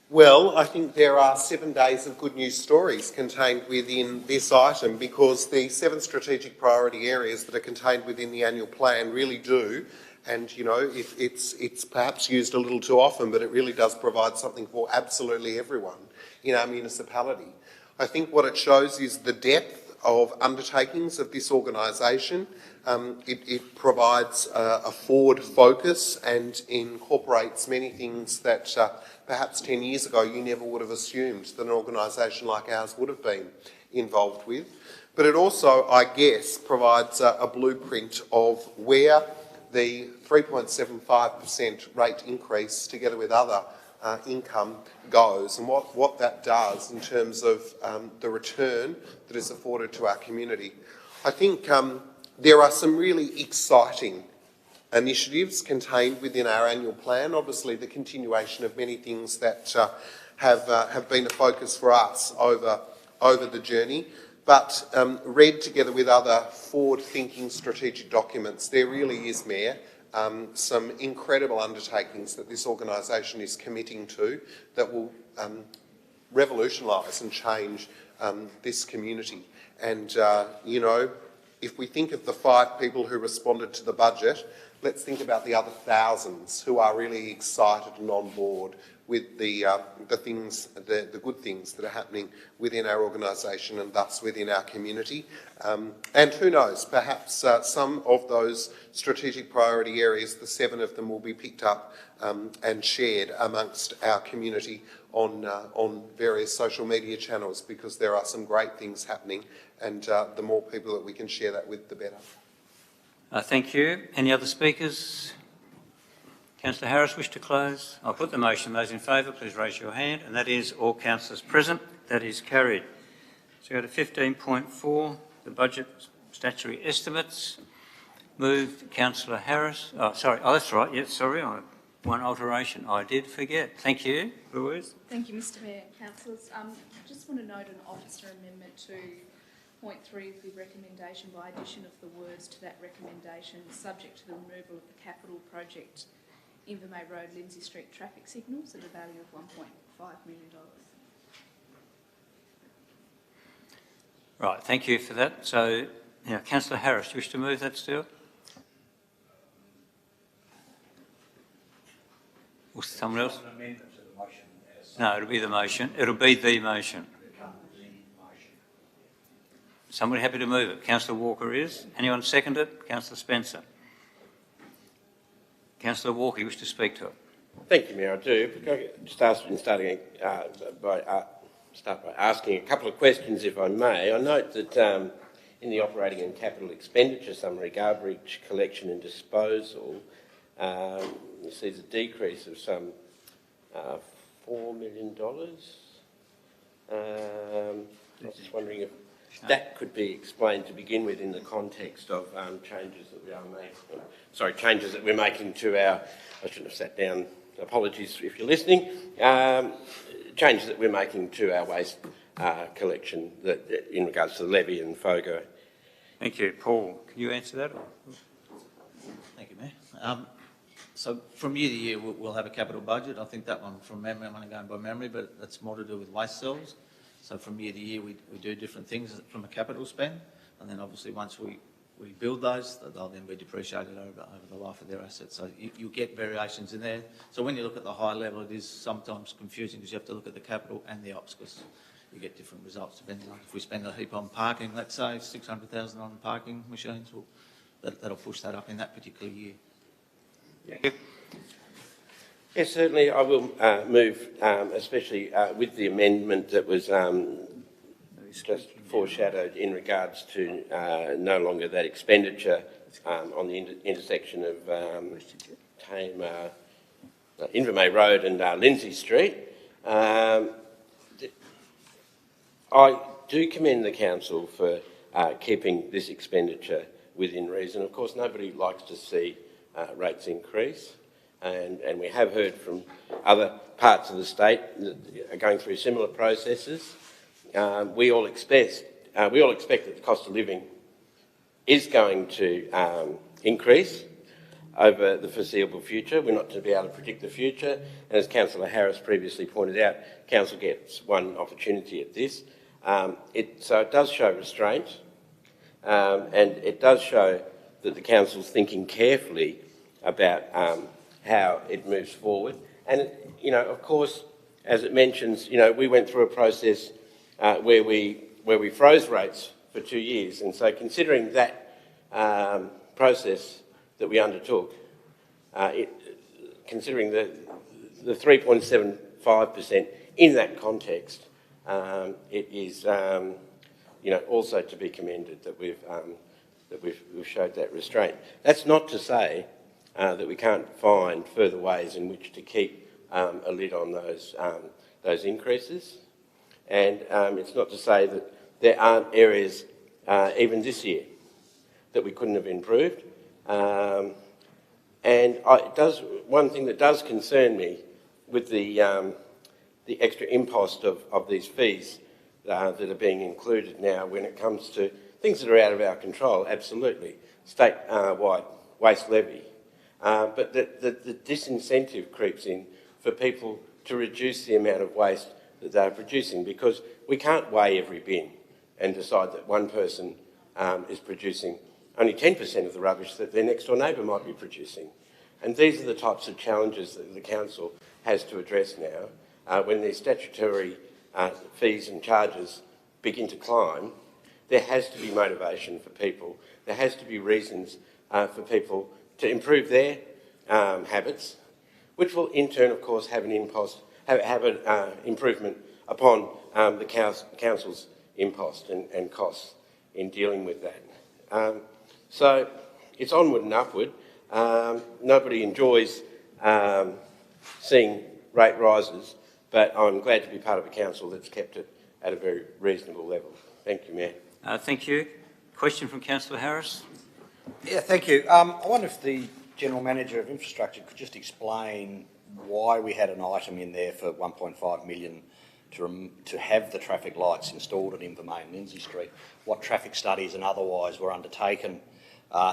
Well, I think there are 7 days of good news stories contained within this item, because the 7 strategic priority areas that are contained within the annual plan really do, and you know, it's perhaps used a little too often, but it really does provide something for absolutely everyone in our municipality. I think what it shows is the depth of undertakings of this organisation. It provides a forward focus and incorporates many things that perhaps 10 years ago you never would have assumed that an organisation like ours would have been involved with. But it also, I guess, provides a blueprint of where the 3.75% rate increase, together with other income, goes, and what that does in terms of the return that is afforded to our community. I think there are some really exciting initiatives contained within our annual plan. Obviously, the continuation of many things that have been a focus for us over the journey, but read together with other forward-thinking strategic documents, there really is, Mayor, some incredible undertakings that this organisation is committing to that will revolutionise and change this community. And, you know, if we think of the 5 people who responded to the budget, let's think about the other thousands who are really excited and on board with the things, the good things that are happening within our organisation and thus within our community. And who knows, perhaps some of those strategic priority areas, the 7 of them, will be picked up and shared amongst our community on various social media channels, because there are some great things happening, and the more people that we can share that with, the better. Thank you. Any other speakers? Councillor Harris, wish to close? I'll put the motion. Those in favour, please raise your hand. And that is all councillors present. That is carried. So go to 15.4, the budget statutory estimates. Moved Councillor Harris. Oh, sorry. Oh, that's right. Yes, sorry. One alteration. I did forget. Thank you. Louise? Thank you, Mr Mayor. Councillors, just want to note an officer amendment to Point 3 of the recommendation by addition of the words to that recommendation, subject to the removal of the capital project Invermay Road, Lindsay Street traffic signals at a value of $1.5 million. Right, thank you for that. So, now, Councillor Harris, do you wish to move that still? Or someone else? No, it'll be the motion. It'll be the motion. Somebody happy to move it? Councillor Walker is. Anyone second it? Councillor Spencer. Councillor Walker, you wish to speak to it? Thank you, Mayor. I do. Could I just start by asking a couple of questions, if I may. I note that in the operating and capital expenditure summary, garbage collection and disposal sees a decrease of some $4 million. I was just wondering if that could be explained to begin with in the context of changes that we are making. Sorry, changes that we're making to our. I shouldn't have sat down. Apologies if you're listening. Changes that we're making to our waste collection in regards to the levy and FOGO. Thank you. Paul, can you answer that? Thank you, Mayor. So from year to year, we'll have a capital budget. I think that one from memory, I'm only going by memory, but that's more to do with waste cells. So from year to year, we do different things from a capital spend. And then obviously once we build those, they'll then be depreciated over the life of their assets. So you get variations in there. So when you look at the high level, it is sometimes confusing because you have to look at the capital and the ops because you get different results depending on if we spend a heap on parking, let's say 600,000 on parking machines, that'll push that up in that particular year. Thank you. Yes, certainly I will move, especially with the amendment that was just foreshadowed in regards to no longer that expenditure on the intersection of Invermay Road and Lindsay Street. I do commend the council for keeping this expenditure within reason. Of course, nobody likes to see rates increase. And we have heard from other parts of the state that are going through similar processes. We all expect that the cost of living is going to increase over the foreseeable future. We're not to be able to predict the future. And as Councillor Harris previously pointed out, Council gets one opportunity at this. So it does show restraint, and it does show that the Council's thinking carefully about how it moves forward. And, of course, as it mentions, we went through a process where we froze rates for 2 years. And so considering that process that we undertook, considering the 3.75% in that context, it is, also to be commended that we've showed that restraint. That's not to say that we can't find further ways in which to keep a lid on those increases. And it's not to say that there aren't areas, even this year, that we couldn't have improved. And one thing that does concern me with the extra impost of these fees that are being included now when it comes to things that are out of our control, absolutely, state-wide waste levy. But the disincentive creeps in for people to reduce the amount of waste that they're producing because we can't weigh every bin and decide that one person is producing only 10% of the rubbish that their next door neighbour might be producing. And these are the types of challenges that the council has to address now. When these statutory fees and charges begin to climb, there has to be motivation for people. There has to be reasons for people to improve their habits, which will in turn, of course, have an improvement upon the council's impost and costs in dealing with that. So it's onward and upward. Nobody enjoys seeing rate rises, but I'm glad to be part of a council that's kept it at a very reasonable level. Thank you, Mayor. Thank you. Question from Councillor Harris. Yeah, thank you. I wonder if the General Manager of Infrastructure could just explain why we had an item in there for $1.5 million to have the traffic lights installed at Invermay and Lindsay Street, what traffic studies and otherwise were undertaken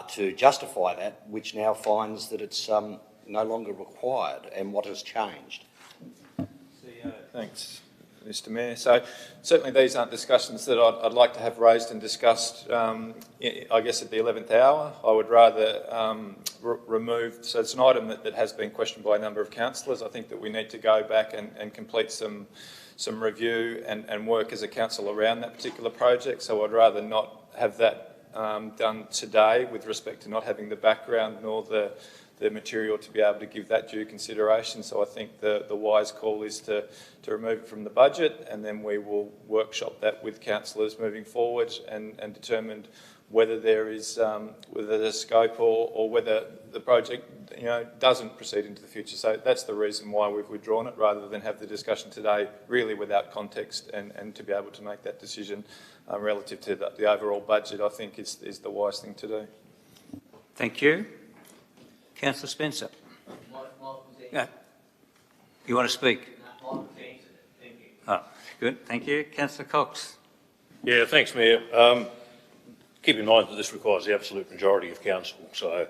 to justify that, which now finds that it's no longer required, and what has changed? Thanks, Mr Mayor. So certainly these aren't discussions that I'd like to have raised and discussed, I guess, at the 11th hour. I would rather remove, so it's an item that has been questioned by a number of councillors. I think that we need to go back and complete some review and work as a council around that particular project. So I'd rather not have that done today with respect to not having the background nor the material to be able to give that due consideration. So I think the wise call is to remove it from the budget, and then we will workshop that with councillors moving forward and determine whether there is whether there's scope or whether the project doesn't proceed into the future. So that's the reason why we've withdrawn it, rather than have the discussion today really without context, and to be able to make that decision relative to the overall budget, I think is the wise thing to do. Thank you. Councillor Spencer. Yeah. You want to speak? Thank you. Oh, good. Thank you. Councillor Cox. Yeah, thanks, Mayor. Keep in mind that this requires the absolute majority of council, so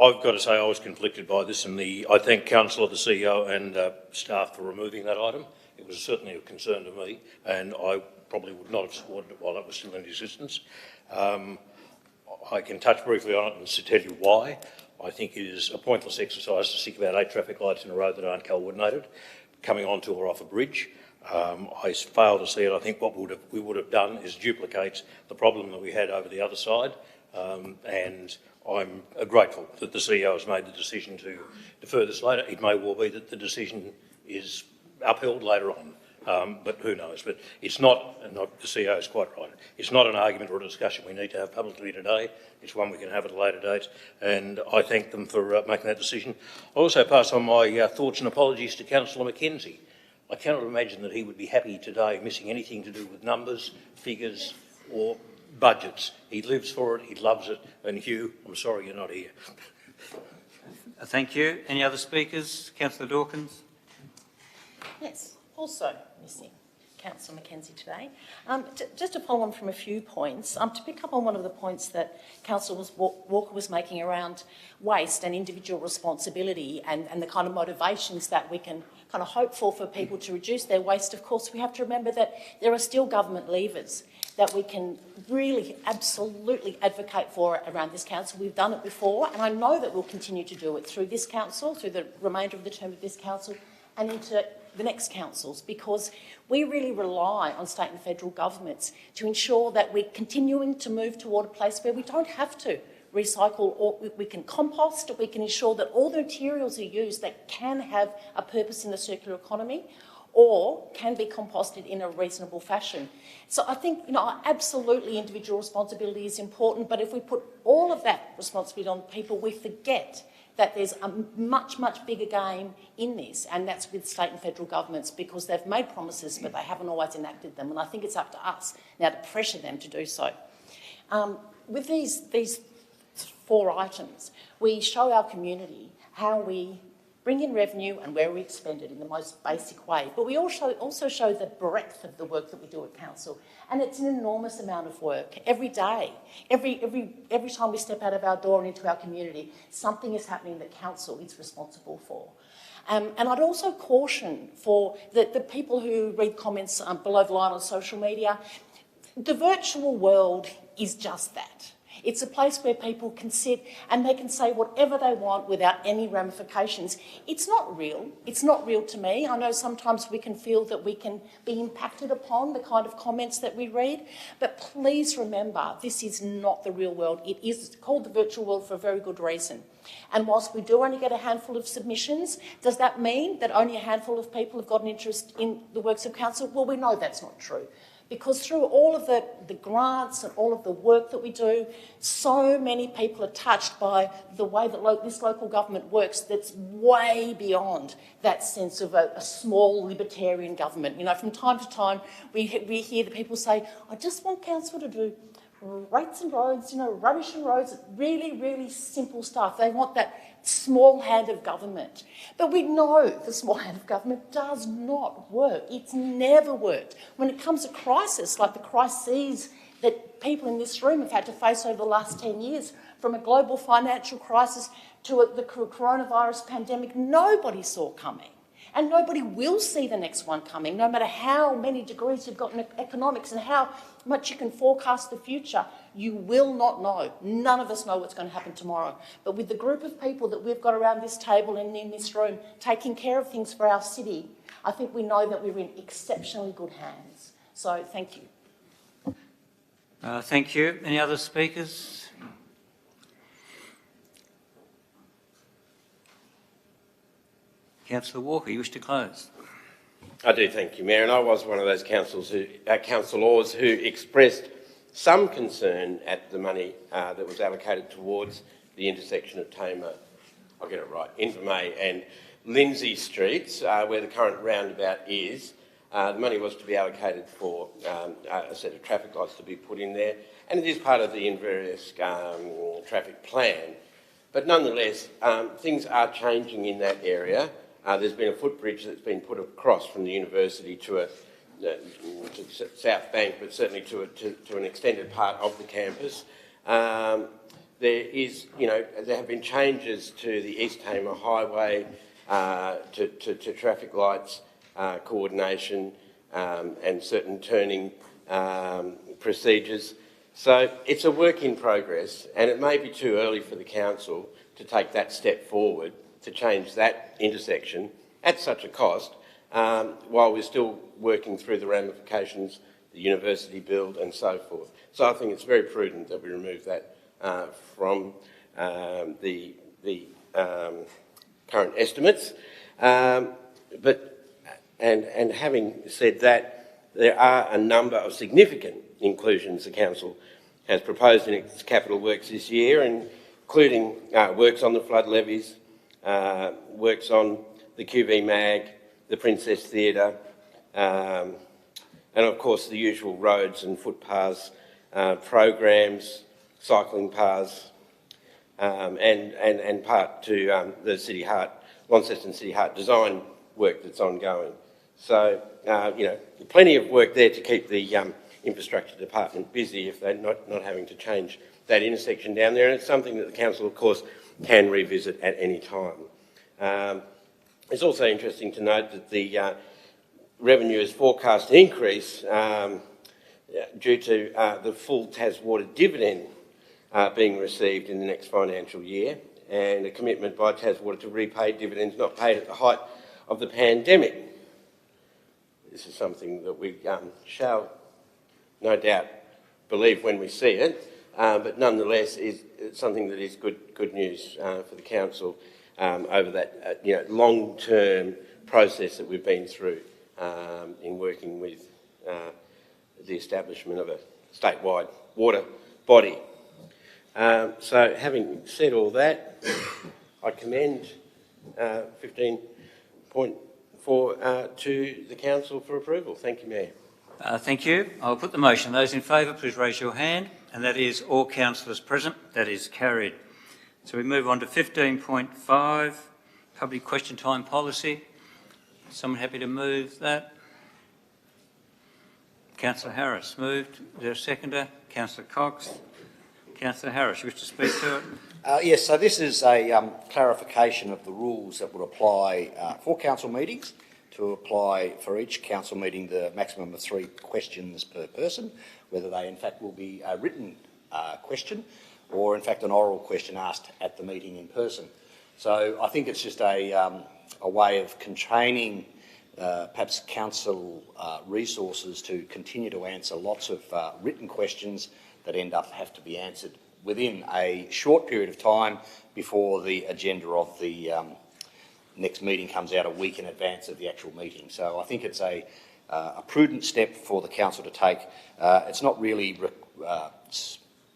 I've got to say I was conflicted by this, and I thank Councillor, the CEO and staff for removing that item. It was certainly of concern to me, and I probably would not have supported it while it was still in existence. I can touch briefly on it and to tell you why. I think it is a pointless exercise to stick about 8 traffic lights in a road that aren't coordinated, coming onto or off a bridge. I fail to see it. I think what we would have done is duplicate the problem that we had over the other side, and I'm grateful that the CEO has made the decision to defer this later. It may well be that the decision is upheld later on, but who knows. But it's not, and the CEO is quite right, it's not an argument or a discussion we need to have publicly today. It's one we can have at a later date, and I thank them for making that decision. I also pass on my thoughts and apologies to Councillor Mackenzie. I cannot imagine that he would be happy today missing anything to do with numbers, figures or budgets. He lives for it, he loves it, and Hugh, I'm sorry you're not here. Thank you. Any other speakers? Councillor Dawkins. Yes, also missing Councillor Mackenzie today. Just to follow on from a few points, to pick up on one of the points that Councillor Walker was making around waste and individual responsibility and the kind of motivations that we can kind of hope for people to reduce their waste. Of course, we have to remember that there are still government levers that we can really absolutely advocate for around this council. We've done it before, and I know that we'll continue to do it through this council, through the remainder of the term of this council, and into the next councils, because we really rely on state and federal governments to ensure that we're continuing to move toward a place where we don't have to recycle, or we can compost, we can ensure that all the materials are used that can have a purpose in the circular economy or can be composted in a reasonable fashion. So I think, absolutely individual responsibility is important, but if we put all of that responsibility on people, we forget that there's a much, much bigger game in this, and that's with state and federal governments, because they've made promises, but they haven't always enacted them, and I think it's up to us now to pressure them to do so. With these 4 items, we show our community how we bring in revenue and where we expend it in the most basic way. But we also show the breadth of the work that we do at council, and it's an enormous amount of work every day. Every time we step out of our door and into our community, something is happening that council is responsible for. And I'd also caution for the people who read comments below the line on social media, the virtual world is just that. It's a place where people can sit and they can say whatever they want without any ramifications. It's not real. It's not real to me. I know sometimes we can feel that we can be impacted upon the kind of comments that we read, but please remember, this is not the real world. It is called the virtual world for a very good reason. And whilst we do only get a handful of submissions, does that mean that only a handful of people have got an interest in the works of council? Well, we know that's not true. Because through all of the grants and all of the work that we do, so many people are touched by the way that this local government works that's way beyond that sense of a small libertarian government. From time to time, we hear the people say, I just want council to do rates and roads, rubbish and roads, really, really simple stuff. They want that small hand of government. But we know the small hand of government does not work. It's never worked. When it comes to crisis, like the crises that people in this room have had to face over the last 10 years, from a global financial crisis to the coronavirus pandemic, nobody saw coming. And nobody will see the next one coming, no matter how many degrees you've got in economics and how much you can forecast the future. You will not know. None of us know what's going to happen tomorrow. But with the group of people that we've got around this table and in this room taking care of things for our city, I think we know that we're in exceptionally good hands. So thank you. Thank you. Any other speakers? Councillor Walker, you wish to close? I do, thank you, Mayor. And I was one of those councillors who expressed some concern at the money that was allocated towards the intersection of Tamar, I'll get it right, Invermay and Lindsay Streets, where the current roundabout is. The money was to be allocated for a set of traffic lights to be put in there, and it is part of the Inverness traffic plan. But nonetheless, things are changing in that area. There's been a footbridge that's been put across from the university to South Bank, but certainly to an extended part of the campus. There have been changes to the East Tamar Highway, to traffic lights, coordination, and certain turning procedures. So it's a work in progress, and it may be too early for the council to take that step forward to change that intersection at such a cost, while we're still working through the ramifications, the university build and so forth. So I think it's very prudent that we remove that from the current estimates. But having said that, there are a number of significant inclusions the council has proposed in its capital works this year, including works on the flood levies, works on the QV Mag, the Princess Theatre, and of course the usual roads and footpaths programs, cycling paths, and part to the City Heart, Launceston City Heart design work that's ongoing. So, plenty of work there to keep the infrastructure department busy if they're not having to change that intersection down there, and it's something that the council, of course, can revisit at any time. It's also interesting to note that the revenue is forecast to increase due to the full Taswater dividend being received in the next financial year, and a commitment by Taswater to repay dividends not paid at the height of the pandemic. This is something that we shall no doubt believe when we see it, but nonetheless is something that is good news for the council over that long-term process that we've been through in working with the establishment of a statewide water body. So having said all that, I commend 15.4 to the council for approval. Thank you, Mayor. Thank you. I'll put the motion. Those in favour, please raise your hand. And that is all councillors present. That is carried. So we move on to 15.5, public question time policy. Someone happy to move that? Councillor Harris moved. Is there a seconder? Councillor Cox. Councillor Harris, you wish to speak to it? Yes, so this is a clarification of the rules that would apply for council meetings, to apply for each council meeting the maximum of 3 questions per person, whether they in fact will be a written question or in fact an oral question asked at the meeting in person. So I think it's just a way of constraining perhaps council resources to continue to answer lots of written questions that have to be answered within a short period of time before the agenda of the next meeting comes out a week in advance of the actual meeting. So I think it's a prudent step for the council to take. It's not really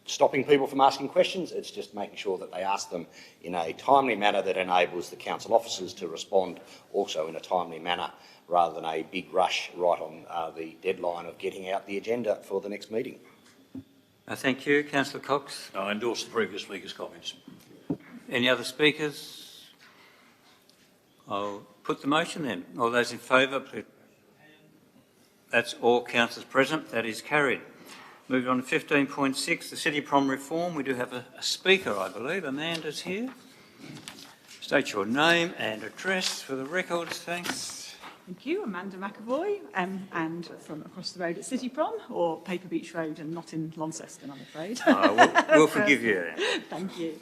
stopping people from asking questions, it's just making sure that they ask them in a timely manner that enables the council officers to respond also in a timely manner, rather than a big rush right on the deadline of getting out the agenda for the next meeting. Thank you. Councillor Cox. I endorse the previous speaker's comments. Any other speakers? I'll put the motion then. All those in favour, please. That's all councillors present. That is carried. Moving on to 15.6, the City Prom reform. We do have a speaker, I believe. Amanda's here. State your name and address for the records. Thanks. Thank you, Amanda McAvoy, and from across the road at City Prom, or Paper Beach Road, and not in Launceston, I'm afraid. We'll forgive you. Thank you.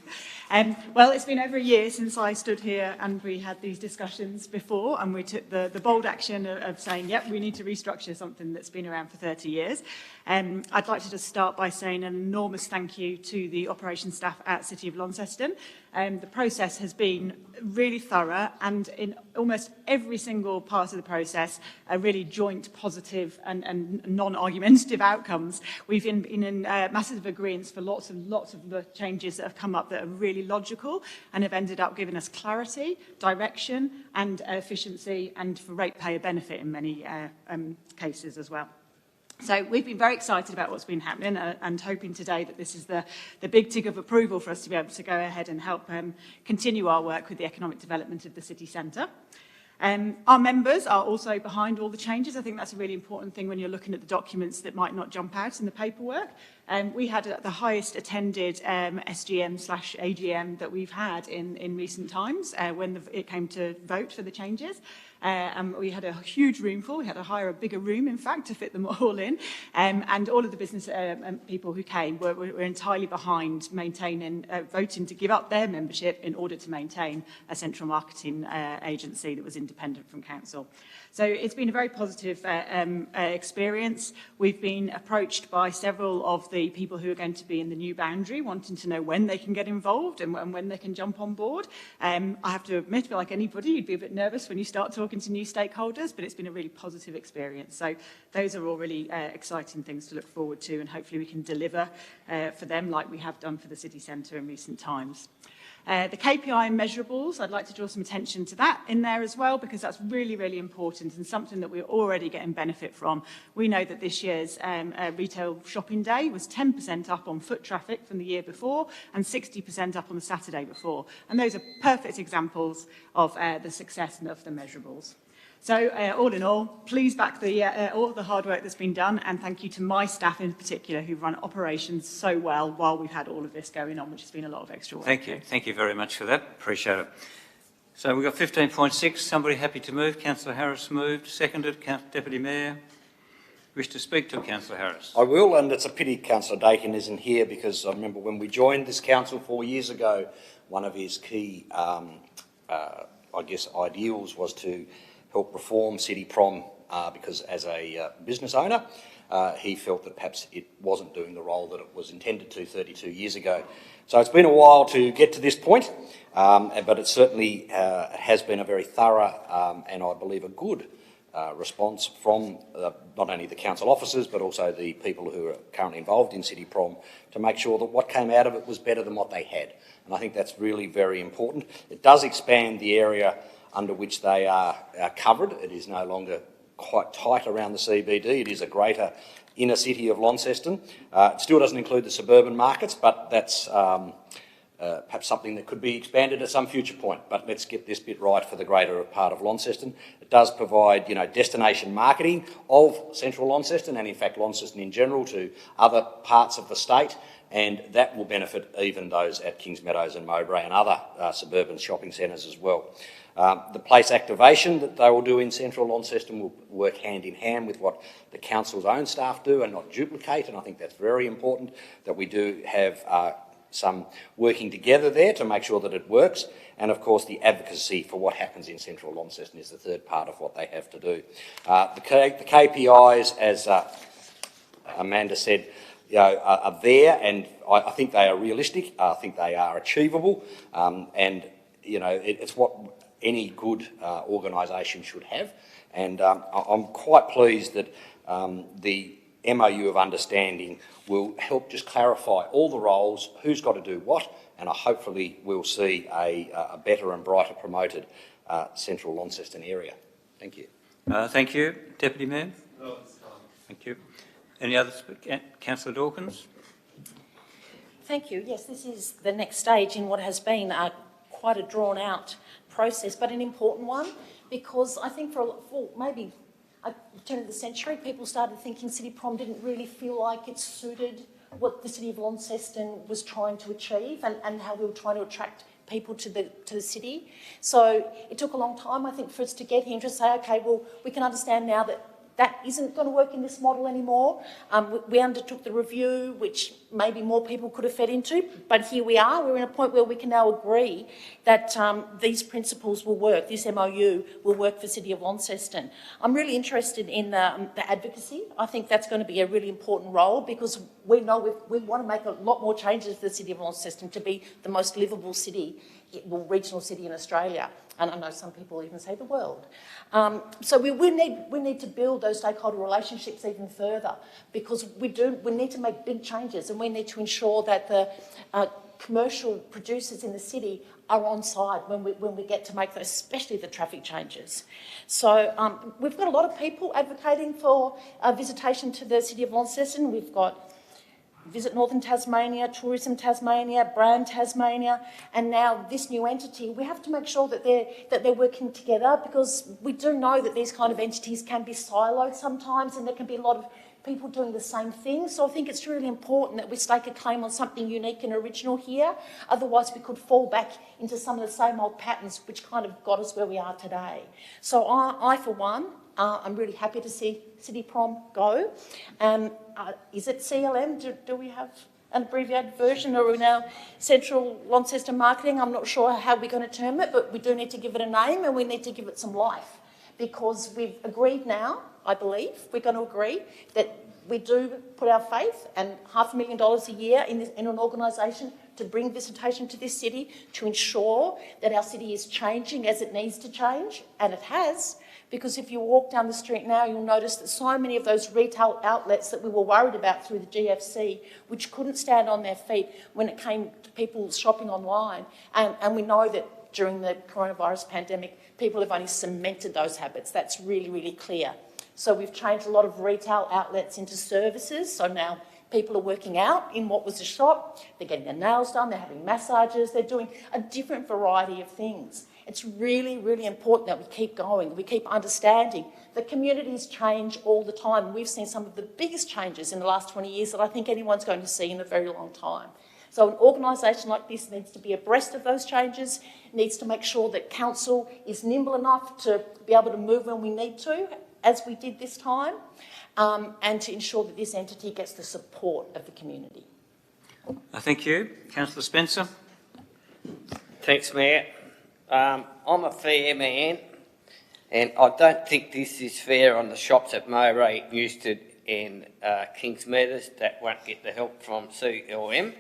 Well, it's been over a year since I stood here and we had these discussions before, and we took the bold action of saying, yep, we need to restructure something that's been around for 30 years. I'd like to just start by saying an enormous thank you to the operations staff at City of Launceston. The process has been really thorough, and in almost every single part of the process, a really joint positive and non-argumentative outcomes. We've been in massive agreements for lots of the changes that have come up that are really logical and have ended up giving us clarity, direction and efficiency, and for ratepayer benefit in many cases as well. So we've been very excited about what's been happening and hoping today that this is the big tick of approval for us to be able to go ahead and help continue our work with the economic development of the city centre. Our members are also behind all the changes. I think that's a really important thing when you're looking at the documents that might not jump out in the paperwork. We had the highest attended SGM/AGM that we've had in recent times when it came to vote for the changes. We had a huge room full. We had to hire a bigger room, in fact, to fit them all in. And all of the business people who came were entirely behind maintaining, voting to give up their membership in order to maintain a central marketing agency that was independent from council. So it's been a very positive experience. We've been approached by several of the people who are going to be in the new boundary, wanting to know when they can get involved and when they can jump on board. I have to admit, like anybody, you'd be a bit nervous when you start talking to new stakeholders, but it's been a really positive experience. So those are all really exciting things to look forward to, and hopefully we can deliver for them like we have done for the city centre in recent times. The KPI and measurables, I'd like to draw some attention to that in there as well, because that's really, really important and something that we're already getting benefit from. We know that this year's retail shopping day was 10% up on foot traffic from the year before and 60% up on the Saturday before. And those are perfect examples of the success and of the measurables. So all in all, please back all the hard work that's been done, and thank you to my staff in particular who've run operations so well while we've had all of this going on, which has been a lot of extra work. Thank you very much for that. Appreciate it. So we've got 15.6. Somebody happy to move? Councillor Harris moved. Seconded. Deputy Mayor. Wish to speak to Councillor Harris? I will, and it's a pity Councillor Dakin isn't here, because I remember when we joined this council 4 years ago, one of his key, ideals was to help reform City Prom, because as a business owner, he felt that perhaps it wasn't doing the role that it was intended to 32 years ago. So it's been a while to get to this point, but it certainly has been a very thorough and I believe a good response from not only the council officers but also the people who are currently involved in City Prom to make sure that what came out of it was better than what they had. And I think that's really very important. It does expand the area under which they are covered. It is no longer quite tight around the CBD. It is a greater inner city of Launceston. It still doesn't include the suburban markets, but that's perhaps something that could be expanded at some future point. But let's get this bit right for the greater part of Launceston. It does provide, destination marketing of central Launceston and in fact Launceston in general to other parts of the state, and that will benefit even those at Kings Meadows and Mowbray and other suburban shopping centres as well. The place activation that they will do in central Launceston will work hand in hand with what the council's own staff do and not duplicate, and I think that's very important that we do have some working together there to make sure that it works. And of course the advocacy for what happens in central Launceston is the third part of what they have to do. The KPIs, as Amanda said, are there, and I think they are realistic. I think they are achievable, and it's what any good organisation should have. And I'm quite pleased that the MOU of understanding will help just clarify all the roles, who's got to do what, and hopefully we'll see a better and brighter promoted central Launceston area. Thank you. Thank you. Deputy Mayor? No, it's fine. Thank you. Any other? Councillor Dawkins? Thank you. Yes, this is the next stage in what has been quite a drawn-out process, but an important one, because I think for maybe a turn of the century, people started thinking City Prom didn't really feel like it suited what the City of Launceston was trying to achieve and how we were trying to attract people to the city. So it took a long time, I think, for us to get here and to say, okay, well, we can understand now that that isn't going to work in this model anymore. We undertook the review, which maybe more people could have fed into, but here we are. We're in a point where we can now agree that these principles will work, this MOU will work for the City of Launceston. I'm really interested in the advocacy. I think that's going to be a really important role, because we know we want to make a lot more changes for the City of Launceston to be the most livable city, well, regional city in Australia. And I know some people even say the world. So we need to build those stakeholder relationships even further, because we need to make big changes, and we need to ensure that the commercial producers in the city are on side when we get to make those, especially the traffic changes. So we've got a lot of people advocating for visitation to the City of Launceston. We've got Visit Northern Tasmania, Tourism Tasmania, Brand Tasmania, and now this new entity. We have to make sure that they're working together, because we do know that these kind of entities can be siloed sometimes, and there can be a lot of people doing the same thing. So I think it's really important that we stake a claim on something unique and original here. Otherwise, we could fall back into some of the same old patterns which kind of got us where we are today. So I for one, I'm really happy to see City Prom go. Is it CLM? Do we have an abbreviated version, or are we now Central Launceston Marketing? I'm not sure how we're going to term it, but we do need to give it a name, and we need to give it some life, because we've agreed now, I believe, we're going to agree that we do put our faith and $500,000 a year in an organisation to bring visitation to this city, to ensure that our city is changing as it needs to change, and it has. Because if you walk down the street now, you'll notice that so many of those retail outlets that we were worried about through the GFC, which couldn't stand on their feet when it came to people shopping online, and we know that during the coronavirus pandemic, people have only cemented those habits. That's really, really clear. So we've changed a lot of retail outlets into services, so now people are working out in what was a shop, they're getting their nails done, they're having massages, they're doing a different variety of things. It's really, really important that we keep going, we keep understanding that communities change all the time. We've seen some of the biggest changes in the last 20 years that I think anyone's going to see in a very long time. So an organisation like this needs to be abreast of those changes, needs to make sure that council is nimble enough to be able to move when we need to, as we did this time, and to ensure that this entity gets the support of the community. Thank you. Councillor Spencer. Thanks, Mayor. I'm a fair man, and I don't think this is fair on the shops at Mowbray, Newstead and Kings Meadows that won't get the help from CLM.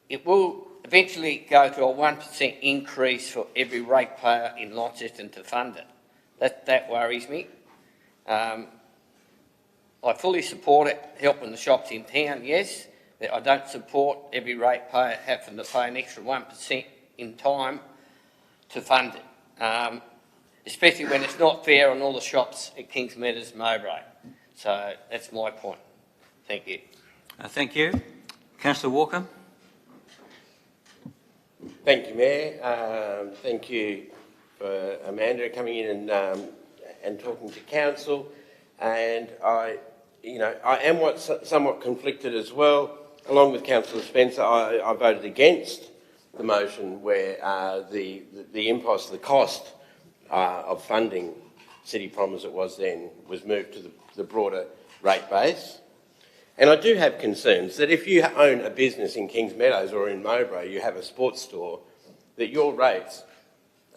It will eventually go to a 1% increase for every ratepayer in Launceston to fund it. That worries me. I fully support it, helping the shops in town, yes. I don't support every ratepayer having to pay an extra 1% in time to fund it, especially when it's not fair on all the shops at Kings Meadows, Mowbray. So that's my point. Thank you. Thank you. Councillor Walker. Thank you, Mayor. Thank you for Amanda coming in and talking to council. And I am somewhat conflicted as well. Along with Councillor Spencer, I voted against the motion where the impost, the cost of funding City Prom as it was then, was moved to the broader rate base. And I do have concerns that if you own a business in Kings Meadows or in Mowbray, you have a sports store, that your rates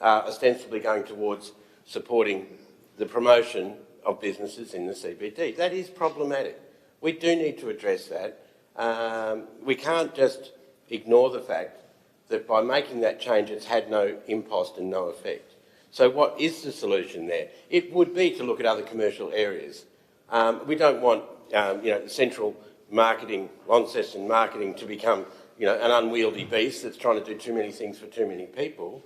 are ostensibly going towards supporting the promotion of businesses in the CBD. That is problematic. We do need to address that. We can't just ignore the fact that by making that change it's had no impost and no effect. So what is the solution there? It would be to look at other commercial areas. We don't want central marketing, Launceston marketing, to become an unwieldy beast that's trying to do too many things for too many people.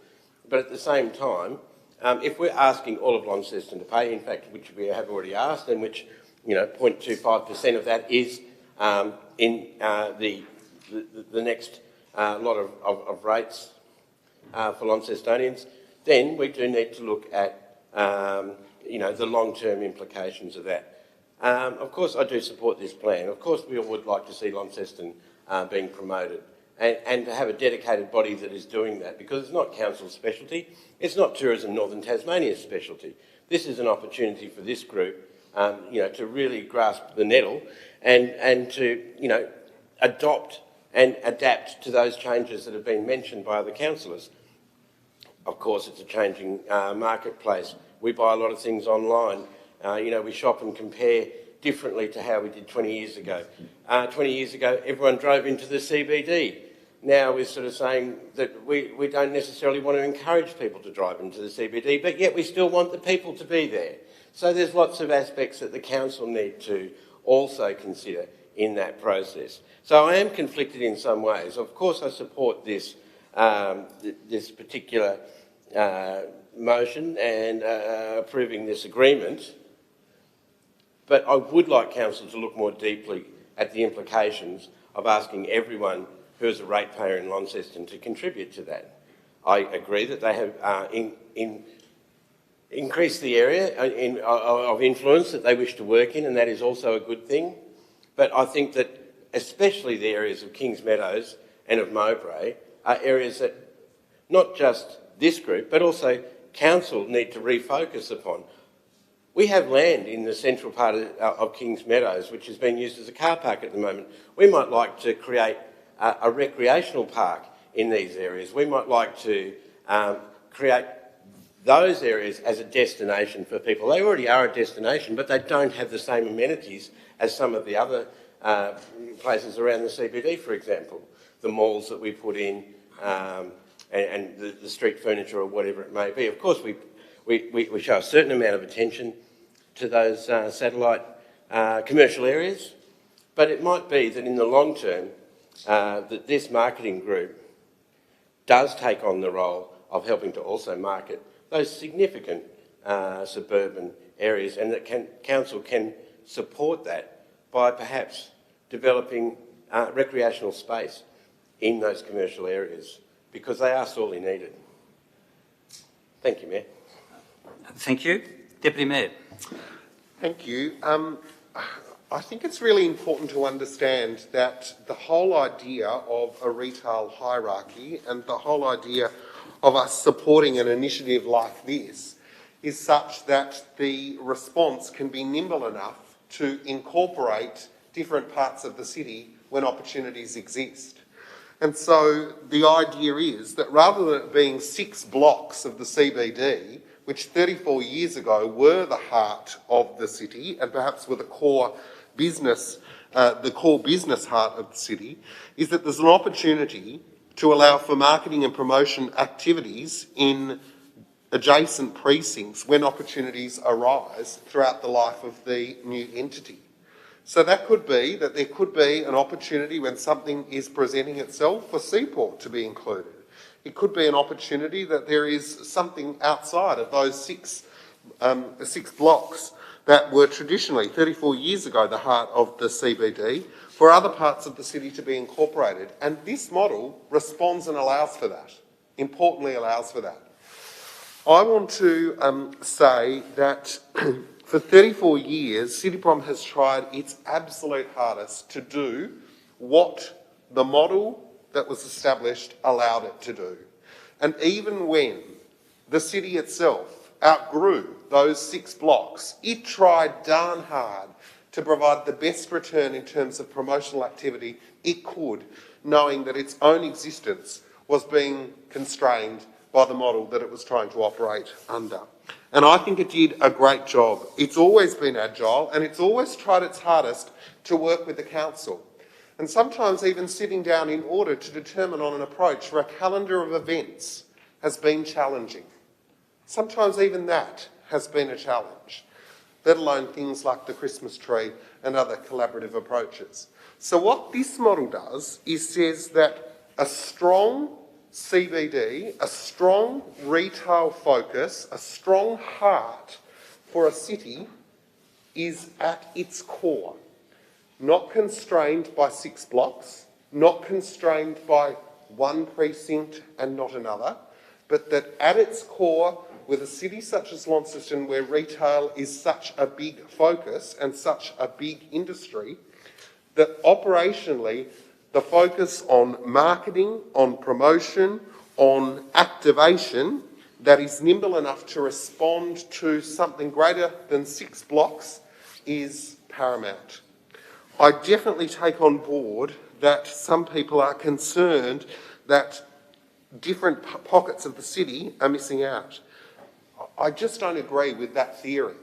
But at the same time, if we're asking all of Launceston to pay, in fact, which we have already asked and which 0.25% of that is in the next lot of rates for Launcestonians, then we do need to look at, the long-term implications of that. Of course, I do support this plan. Of course, we all would like to see Launceston being promoted and to have a dedicated body that is doing that, because it's not council's specialty, it's not Tourism Northern Tasmania's specialty. This is an opportunity for this group, to really grasp the nettle and to, adopt and adapt to those changes that have been mentioned by other councillors. Of course, it's a changing marketplace. We buy a lot of things online. We shop and compare differently to how we did 20 years ago. 20 years ago, everyone drove into the CBD. Now we're sort of saying that we don't necessarily want to encourage people to drive into the CBD, but yet we still want the people to be there. So there's lots of aspects that the council need to also consider in that process. So I am conflicted in some ways. Of course, I support this this particular motion and approving this agreement, but I would like council to look more deeply at the implications of asking everyone who is a ratepayer in Launceston to contribute to that. I agree that they have increased the area of influence that they wish to work in, and that is also a good thing. But I think that especially the areas of Kings Meadows and of Mowbray are areas that not just this group, but also council need to refocus upon. We have land in the central part of Kings Meadows, which is being used as a car park at the moment. We might like to create a recreational park in these areas. We might like to create those areas as a destination for people. They already are a destination, but they don't have the same amenities as some of the other places around the CBD, for example. The malls that we put in and the street furniture or whatever it may be. Of course, we show a certain amount of attention to those satellite commercial areas, but it might be that in the long term that this marketing group does take on the role of helping to also market those significant suburban areas, and that council can support that by perhaps developing recreational space in those commercial areas, because they are sorely needed. Thank you, Mayor. Thank you. Deputy Mayor. Thank you. I think it's really important to understand that the whole idea of a retail hierarchy and the whole idea of us supporting an initiative like this is such that the response can be nimble enough to incorporate different parts of the city when opportunities exist. And so the idea is that rather than it being 6 blocks of the CBD, which 34 years ago were the heart of the city and perhaps were the core business heart of the city, is that there's an opportunity to allow for marketing and promotion activities in adjacent precincts when opportunities arise throughout the life of the new entity. So that could be that there could be an opportunity when something is presenting itself for Seaport to be included. It could be an opportunity that there is something outside of those six blocks that were traditionally, 34 years ago, the heart of the CBD, for other parts of the city to be incorporated. And this model responds and allows for that, importantly allows for that. I want to say that for 34 years, CityProm has tried its absolute hardest to do what the model that was established allowed it to do. And even when the city itself outgrew those 6 blocks, it tried darn hard to provide the best return in terms of promotional activity it could, knowing that its own existence was being constrained by the model that it was trying to operate under. And I think it did a great job. It's always been agile, and it's always tried its hardest to work with the council. And sometimes even sitting down in order to determine on an approach for a calendar of events has been challenging. Sometimes even that has been a challenge, let alone things like the Christmas tree and other collaborative approaches. So what this model does is says that a strong CBD, a strong retail focus, a strong heart for a city is at its core not constrained by 6 blocks, not constrained by one precinct and not another, but that at its core, with a city such as Launceston, where retail is such a big focus and such a big industry, that operationally the focus on marketing, on promotion, on activation that is nimble enough to respond to something greater than 6 blocks is paramount. I definitely take on board that some people are concerned that different pockets of the city are missing out. I just don't agree with that theory,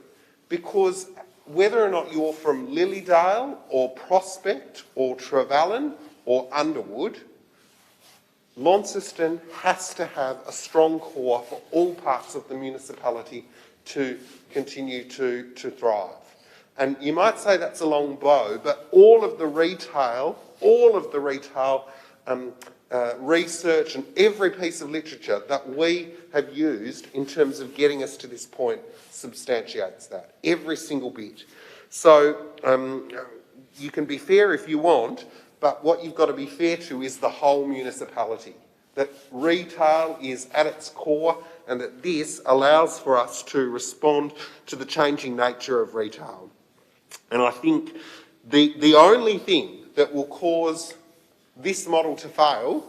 because whether or not you're from Lilydale or Prospect or Trevally or Underwood, Launceston has to have a strong core for all parts of the municipality to continue to thrive. And you might say that's a long bow, but all of the retail research and every piece of literature that we have used in terms of getting us to this point substantiates that, every single bit. So you can be fair if you want, but what you've got to be fair to is the whole municipality, that retail is at its core and that this allows for us to respond to the changing nature of retail. And I think the only thing that will cause this model to fail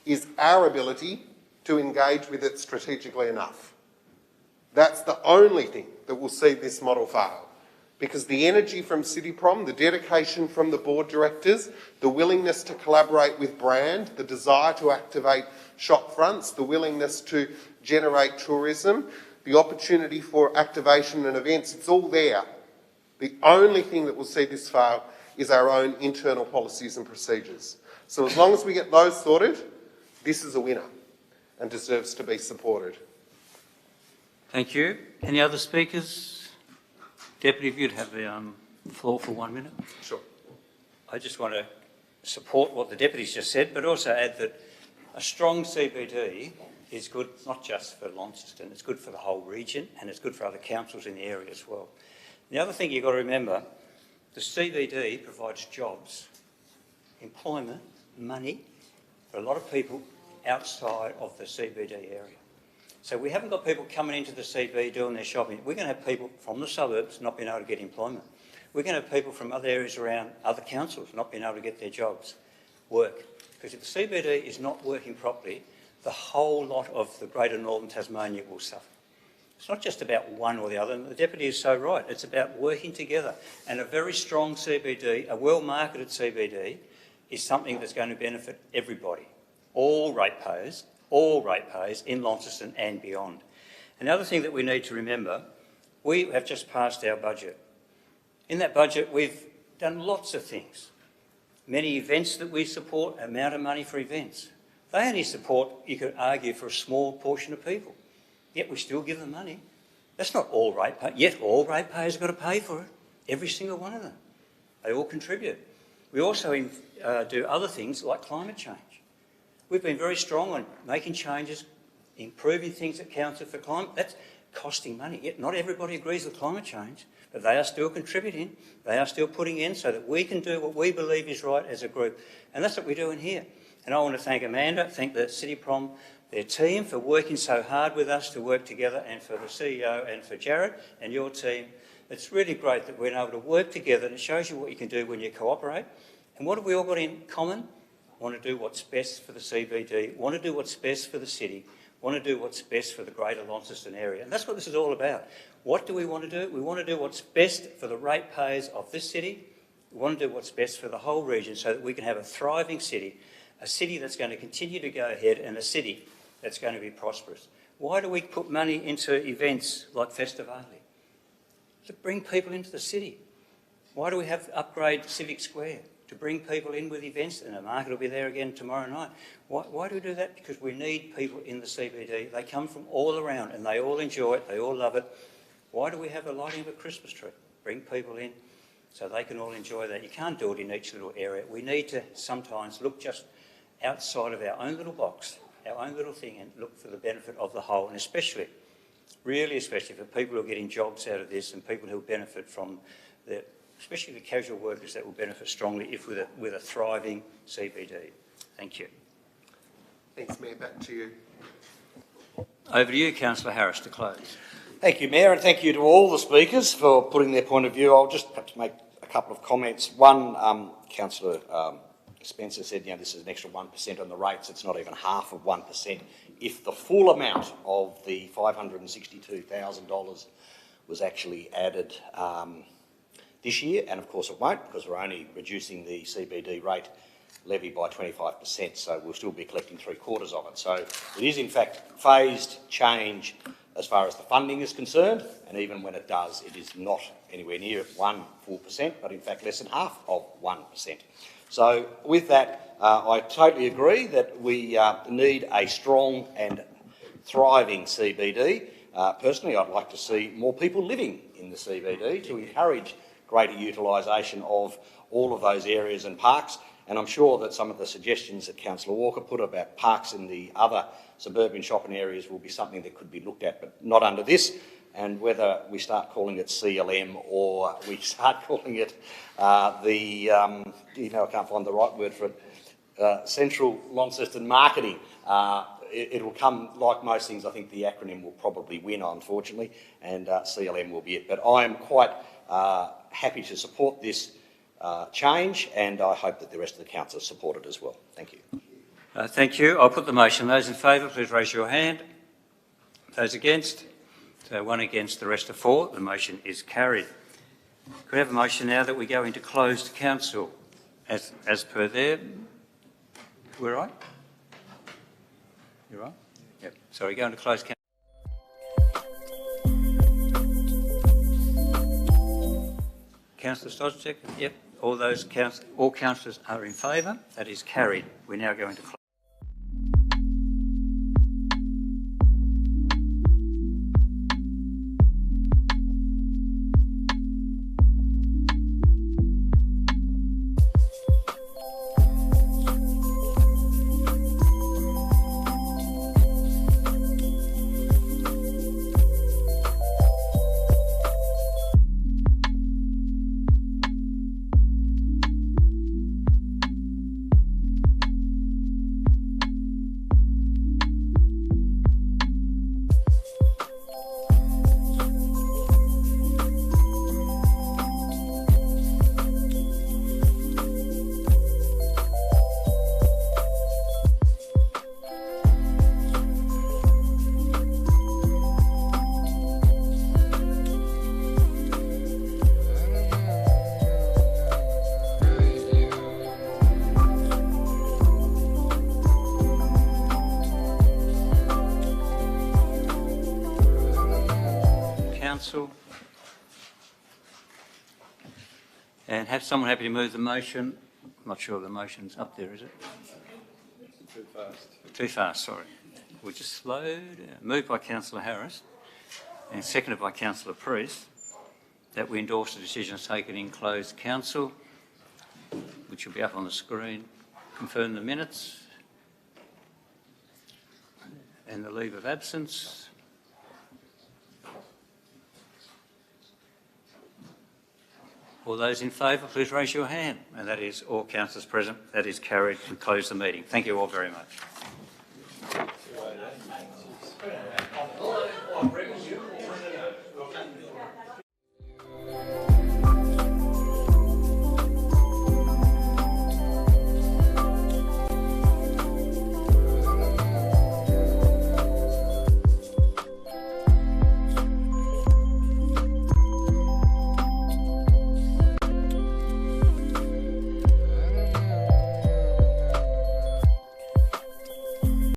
is our ability to engage with it strategically enough. That's the only thing that will see this model fail. Because the energy from CityProm, the dedication from the board directors, the willingness to collaborate with brand, the desire to activate shop fronts, the willingness to generate tourism, the opportunity for activation and events, it's all there. The only thing that will see this fail is our own internal policies and procedures. So as long as we get those sorted, this is a winner and deserves to be supported. Thank you. Any other speakers? Deputy, if you'd have the floor for 1 minute. Sure. I just want to support what the Deputy's just said, but also add that a strong CBD is good not just for Launceston, it's good for the whole region and it's good for other councils in the area as well. The other thing you've got to remember, the CBD provides jobs, employment, money for a lot of people outside of the CBD area. So we haven't got people coming into the CBD doing their shopping. We're going to have people from the suburbs not being able to get employment. We're going to have people from other areas around other councils not being able to get their jobs, work. Because if the CBD is not working properly, the whole lot of the Greater Northern Tasmania will suffer. It's not just about one or the other, and the Deputy is so right. It's about working together. And a very strong CBD, a well-marketed CBD, is something that's going to benefit everybody, all ratepayers in Launceston and beyond. And the other thing that we need to remember, we have just passed our budget. In that budget, we've done lots of things. Many events that we support, amount of money for events. They only support, you could argue, for a small portion of people. Yet we still give them money. That's not all ratepayers, yet all ratepayers have got to pay for it. Every single one of them. They all contribute. We also do other things like climate change. We've been very strong on making changes, improving things at council for climate. That's costing money. Yet not everybody agrees with climate change, but they are still contributing. They are still putting in so that we can do what we believe is right as a group. And that's what we're doing here. And I want to thank Amanda, thank the CityProm, their team for working so hard with us to work together, and for the CEO and for Jared and your team. It's really great that we're able to work together, and it shows you what you can do when you cooperate. And what have we all got in common? Want to do what's best for the CBD, want to do what's best for the city, want to do what's best for the Greater Launceston area. And that's what this is all about. What do we want to do? We want to do what's best for the ratepayers of this city. We want to do what's best for the whole region so that we can have a thriving city, a city that's going to continue to go ahead, and a city that's going to be prosperous. Why do we put money into events like Festivali? To bring people into the city. Why do we have upgrade Civic Square? To bring people in with events, and the market will be there again tomorrow night. Why do we do that? Because we need people in the CBD. They come from all around and they all enjoy it, they all love it. Why do we have a lighting of a Christmas tree? Bring people in so they can all enjoy that. You can't do it in each little area. We need to sometimes look just outside of our own little box, our own little thing, and look for the benefit of the whole, and especially really especially for people who are getting jobs out of this and people who benefit from the, especially the casual workers that will benefit strongly if with a thriving CBD. Thank you. Thanks, Mayor. Back to you. Over to you, Councillor Harris, to close. Thank you, Mayor, and thank you to all the speakers for putting their point of view. I'll just perhaps make a couple of comments. One, Councillor Spencer said, this is an extra 1% on the rates. It's not even half of 1%. If the full amount of the $562,000 was actually added this year, and of course it won't because we're only reducing the CBD rate levy by 25%, so we'll still be collecting 3/4 of it. So it is in fact phased change as far as the funding is concerned, and even when it does, it is not anywhere near 1 full percent, but in fact less than half of 1%. So with that, I totally agree that we need a strong and thriving CBD. Personally, I'd like to see more people living in the CBD to encourage greater utilisation of all of those areas and parks. And I'm sure that some of the suggestions that Councillor Walker put about parks in the other suburban shopping areas will be something that could be looked at, but not under this. And whether we start calling it CLM or we start calling it I can't find the right word for it, Central Launceston Marketing, it will come, like most things, I think the acronym will probably win, unfortunately, and CLM will be it. But I am quite happy to support this change, and I hope that the rest of the council support it as well. Thank you. Thank you. I'll put the motion. Those in favour, please raise your hand. Those against? So 1 against, the rest are for. The motion is carried. Could I have a motion now that we go into closed council as per there? We're right? You're right? Yep. Sorry, go into closed council. Councillor Stoschek? Yep. All councillors are in favour. That is carried. We now go into closed. And have someone happy to move the motion. I'm not sure the motion's up there, is it? Too fast. Too fast, sorry. We'll just slow down. Moved by Councillor Harris and seconded by Councillor Priest that we endorse the decisions taken in closed council, which will be up on the screen. Confirm the minutes and the leave of absence. All those in favour, please raise your hand. And that is all councillors present. That is carried. We close the meeting. Thank you all very much.